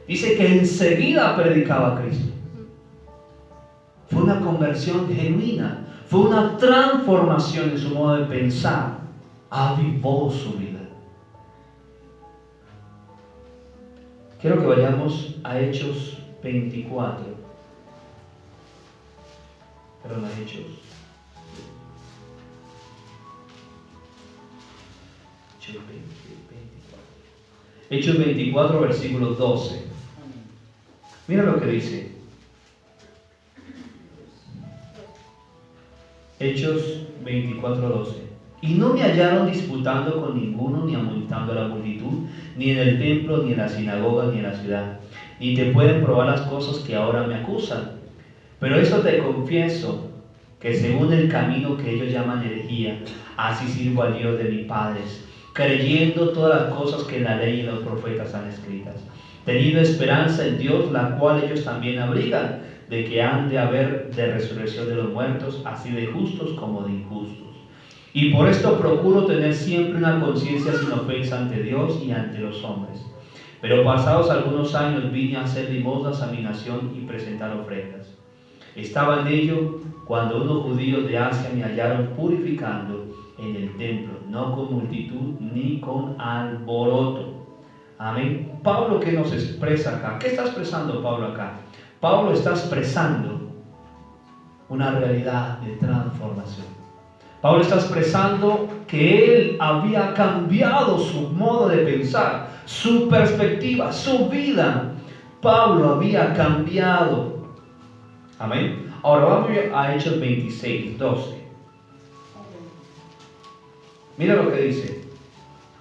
Dice que enseguida predicaba a Cristo. Fue una conversión genuina, fue una transformación en su modo de pensar. Avivó su vida. Quiero que vayamos a Hechos 24. Perdón, a Hechos. Hechos 24, versículo 12. Mira lo que dice. Hechos 24, 12. Y no me hallaron disputando con ninguno, ni amonestando a la multitud, ni en el templo, ni en la sinagoga, ni en la ciudad. Ni te pueden probar las cosas que ahora me acusan. Pero esto te confieso, que según el camino que ellos llaman herejía, así sirvo al Dios de mis padres, creyendo todas las cosas que en la ley y en los profetas han escritas, teniendo esperanza en Dios, la cual ellos también abrigan, de que han de haber de resurrección de los muertos, así de justos como de injustos. Y por esto procuro tener siempre una conciencia sin ofensa ante Dios y ante los hombres. Pero pasados algunos años vine a hacer limosnas a mi nación y presentar ofrendas. Estaba en ello cuando unos judíos de Asia me hallaron purificando en el templo, no con multitud ni con alboroto. Amén. Pablo, ¿qué nos expresa acá? ¿Qué está expresando Pablo acá? Pablo está expresando una realidad de transformación. Pablo está expresando que él había cambiado su modo de pensar, su perspectiva, su vida. Pablo había cambiado. Amén. Ahora vamos a Hechos 26, 12. Mira lo que dice.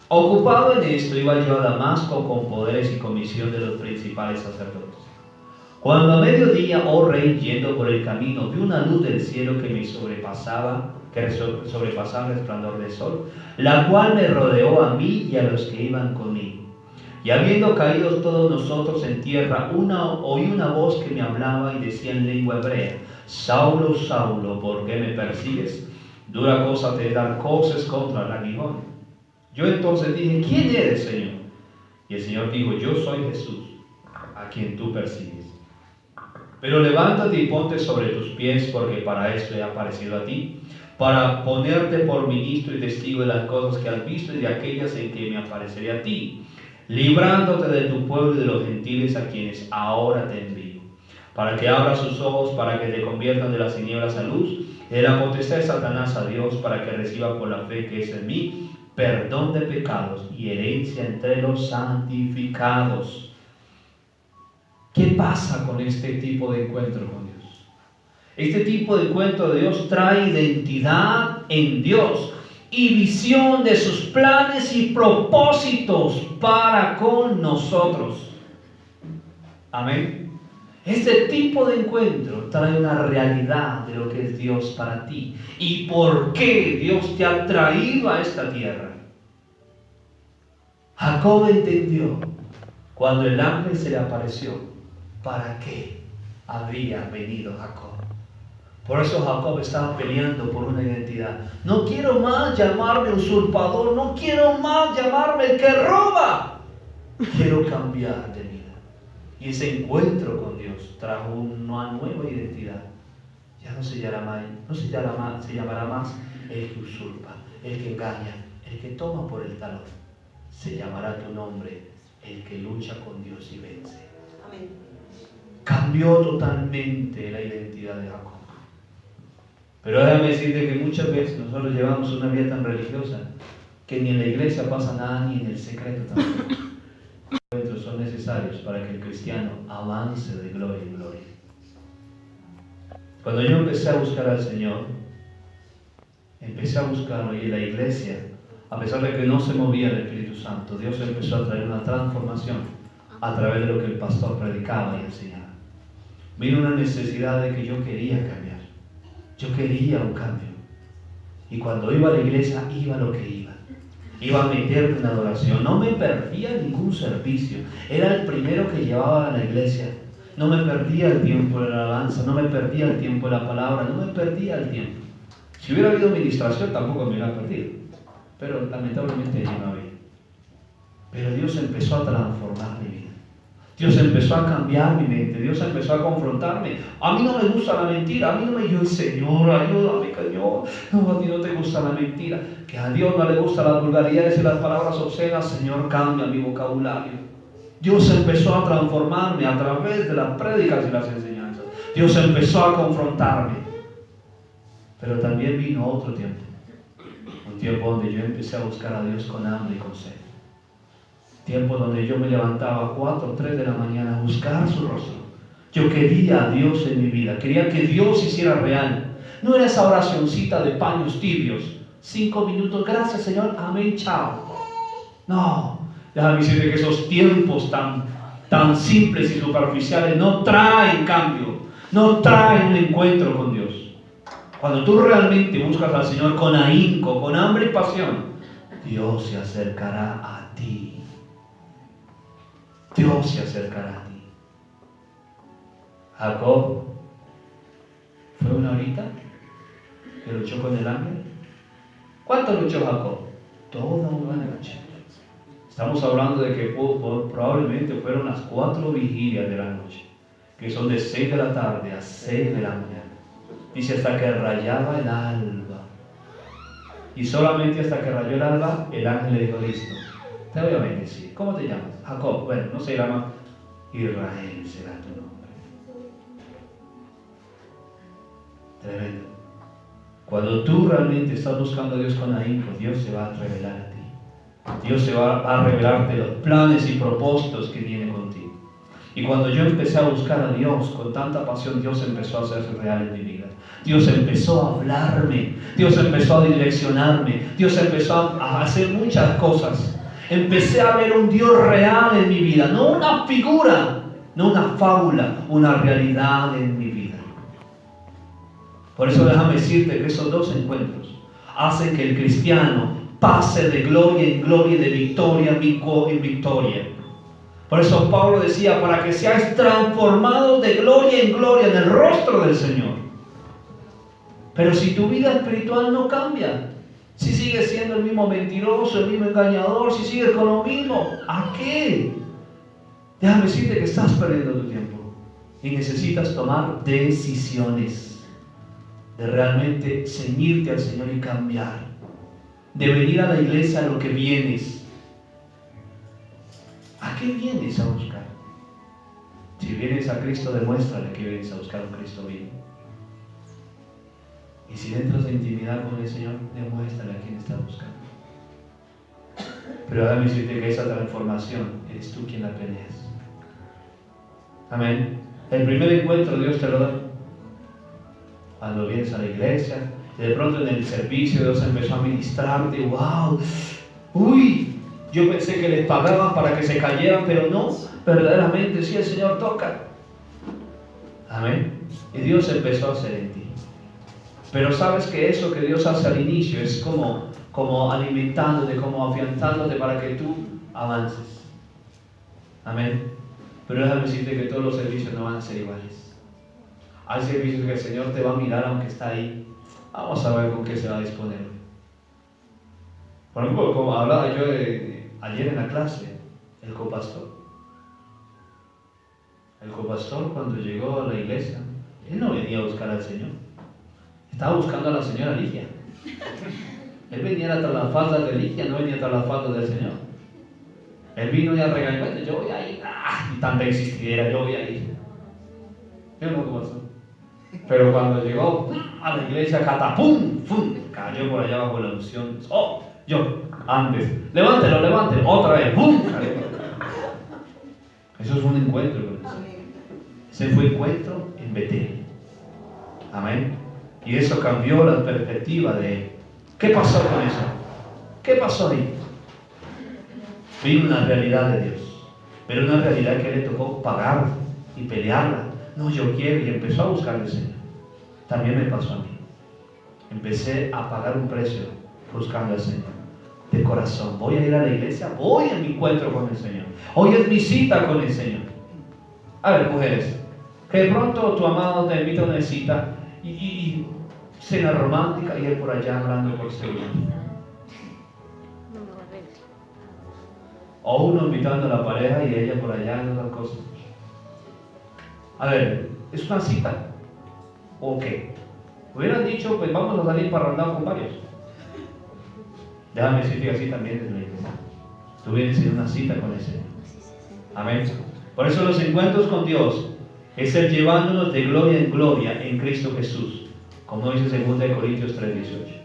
Ocupado en esto, iba yo a Damasco con poderes y comisión de los principales sacerdotes. Cuando a mediodía, oh rey, yendo por el camino, vi una luz del cielo que me sobrepasaba el resplandor del sol, la cual me rodeó a mí y a los que iban conmigo. Y habiendo caído todos nosotros en tierra, oí una voz que me hablaba y decía en lengua hebrea: Saulo, Saulo, ¿por qué me persigues? Dura cosa te dar coces contra el aguijón. Yo entonces dije: ¿quién eres, Señor? Y el Señor dijo: yo soy Jesús, a quien tú persigues. Pero levántate y ponte sobre tus pies, porque para esto he aparecido a ti, para ponerte por ministro y testigo de las cosas que has visto y de aquellas en que me apareceré a ti, librándote de tu pueblo y de los gentiles a quienes ahora te envío, para que abras sus ojos, para que te conviertan de las tinieblas a luz, de la potestad de Satanás a Dios, para que reciba por la fe que es en mí perdón de pecados y herencia entre los santificados. ¿Qué pasa con este tipo de encuentro con Dios? Este tipo de encuentro de Dios trae identidad en Dios y visión de sus planes y propósitos para con nosotros. Amén. Este tipo de encuentro trae una realidad de lo que es Dios para ti y por qué Dios te ha traído a esta tierra. Jacob entendió cuando el ángel se le apareció para qué había venido Jacob. Por eso Jacob estaba peleando por una identidad. No quiero más llamarme usurpador, no quiero más llamarme el que roba. Quiero cambiar de vida. Y ese encuentro con Dios trajo una nueva identidad. Ya no se llamará más el que usurpa, el que engaña, el que toma por el talón. Se llamará tu nombre, el que lucha con Dios y vence. Amén. Cambió totalmente la identidad de Jacob. Pero déjame decirte que muchas veces nosotros llevamos una vida tan religiosa que ni en la iglesia pasa nada, ni en el secreto tampoco. Los encuentros son necesarios para que el cristiano avance de gloria en gloria. Cuando yo empecé a buscar al Señor, empecé a buscarlo y en la iglesia, a pesar de que no se movía el Espíritu Santo, Dios empezó a traer una transformación a través de lo que el pastor predicaba y enseñaba. Vino una necesidad de que yo quería cambiar. Yo quería un cambio. Y cuando iba a la iglesia, iba lo que iba. Iba a meterme en adoración. No me perdía ningún servicio. Era el primero que llevaba a la iglesia. No me perdía el tiempo de la alabanza. No me perdía el tiempo de la palabra. No me perdía el tiempo. Si hubiera habido administración, tampoco me hubiera perdido. Pero lamentablemente ya no había. Pero Dios empezó a transformar mi vida. Dios empezó a cambiar mi mente, Dios empezó a confrontarme. A mí no me gusta la mentira, a mí no me dijo, Señor, ayúdame, Señor. No, a ti no te gusta la mentira. Que a Dios no le gustan las vulgaridades y las palabras obscenas, Señor, cambia mi vocabulario. Dios empezó a transformarme a través de las prédicas y las enseñanzas. Dios empezó a confrontarme. Pero también vino otro tiempo. Un tiempo donde yo empecé a buscar a Dios con hambre y con sed. Tiempo donde yo me levantaba a 4 o 3 de la mañana a buscar su rostro. Yo quería a Dios en mi vida, quería que Dios hiciera real. No era esa oracioncita de paños tibios, 5 minutos, gracias Señor, amén, chao. No, déjame decirte que esos tiempos tan simples y superficiales no traen cambio, no traen un encuentro con Dios. Cuando tú realmente buscas al Señor con ahínco, con hambre y pasión, Dios se acercará a ti. Dios se acercará a ti. Jacob fue una horita que luchó con el ángel. ¿Cuánto luchó Jacob? Toda una noche. Estamos hablando de que probablemente fueron las 4 vigilias de la noche, que son de 6 de la tarde a 6 de la mañana. Dice hasta que rayaba el alba. Y solamente hasta que rayó el alba, el ángel le dijo, listo, te voy a bendecir. ¿Cómo te llamas? Jacob. Bueno, no se llama Israel, será tu nombre. Tremendo. Cuando tú realmente estás buscando a Dios con ahínco, Dios se va a revelar a ti. Dios se va a revelarte los planes y propósitos que tiene contigo. Y cuando yo empecé a buscar a Dios con tanta pasión, Dios empezó a hacerse real en mi vida. Dios empezó a hablarme, Dios empezó a direccionarme, Dios empezó a hacer muchas cosas. Empecé a ver un Dios real en mi vida, no una figura, no una fábula, una realidad en mi vida. Por eso déjame decirte que esos 2 encuentros hacen que el cristiano pase de gloria en gloria y de victoria en victoria. Por eso Pablo decía, para que seáis transformados de gloria en gloria en el rostro del Señor. Pero si tu vida espiritual no cambia, si sigues siendo el mismo mentiroso, el mismo engañador, si sigues con lo mismo, ¿a qué? Déjame decirte que estás perdiendo tu tiempo y necesitas tomar decisiones de realmente ceñirte al Señor y cambiar, de venir a la iglesia a lo que vienes. ¿A qué vienes a buscar? Si vienes a Cristo, demuéstrale que vienes a buscar a un Cristo vivo. Y si entras en intimidad con el Señor, demuéstrale a quién estás buscando. Pero déjame decirte que esa transformación eres tú quien la peleas. Amén. El primer encuentro Dios te lo da cuando vienes a la iglesia y de pronto en el servicio Dios empezó a ministrarte. ¡Wow! ¡Uy! Yo pensé que les pagaban para que se cayeran, pero no, verdaderamente sí, el Señor toca. Amén. Y Dios empezó a hacer en ti. Pero sabes que eso que Dios hace al inicio es como alimentándote, como afianzándote para que tú avances. Amén. Pero déjame decirte que todos los servicios no van a ser iguales. Hay servicios que el Señor te va a mirar aunque está ahí. Vamos a ver con qué se va a disponer. Por ejemplo, como hablaba yo ayer en la clase, el copastor. El copastor cuando llegó a la iglesia, él no venía a buscar al Señor. Estaba buscando a la señora Ligia. Él venía tras las faldas de Ligia, no venía tras las faldas del Señor. Él vino y a regañar, yo voy a ir. Y tanta insistidera, yo voy a ir. Yo no pasó. Pero cuando llegó a la iglesia, catapum, ¡fum! Cayó por allá bajo la unción. ¡Oh! Yo, antes, levántelo, otra vez, ¡pum! Eso fue un encuentro con el Señor. Ese fue encuentro en Betel. Amén. Y eso cambió la perspectiva de él. ¿Qué pasó con eso? ¿Qué pasó ahí? Vino una realidad de Dios, pero una realidad que le tocó pagar y pelearla. No, yo quiero, y empezó a buscar al Señor. También me pasó a mí. Empecé a pagar un precio buscando al Señor. De corazón, voy a ir a la iglesia, voy a mi encuentro con el Señor. Hoy es mi cita con el Señor. A ver, mujeres, que de pronto tu amado te invita a una cita y cena romántica y él por allá hablando por celular. O uno invitando a la pareja y ella por allá en otras cosas. A ver, ¿es una cita? ¿O qué? Hubieran dicho, pues vamos a salir para rondar con varios. Déjame decirte así también desde la iglesia. Tú vienes en una cita con el Señor. Amén. Por eso los encuentros con Dios es el llevándonos de gloria en gloria en Cristo Jesús, como dice 2 Corintios 3:18.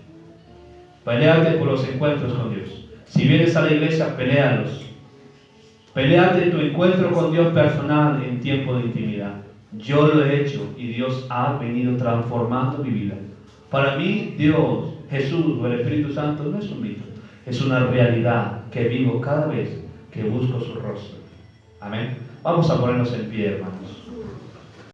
Peleate por los encuentros con Dios. Si vienes a la iglesia, peléalos. Peléate tu encuentro con Dios personal en tiempo de intimidad. Yo lo he hecho y Dios ha venido transformando mi vida. Para mí, Dios, Jesús o el Espíritu Santo no es un mito, es una realidad que vivo cada vez que busco su rostro. Amén. Vamos a ponernos en pie, hermanos.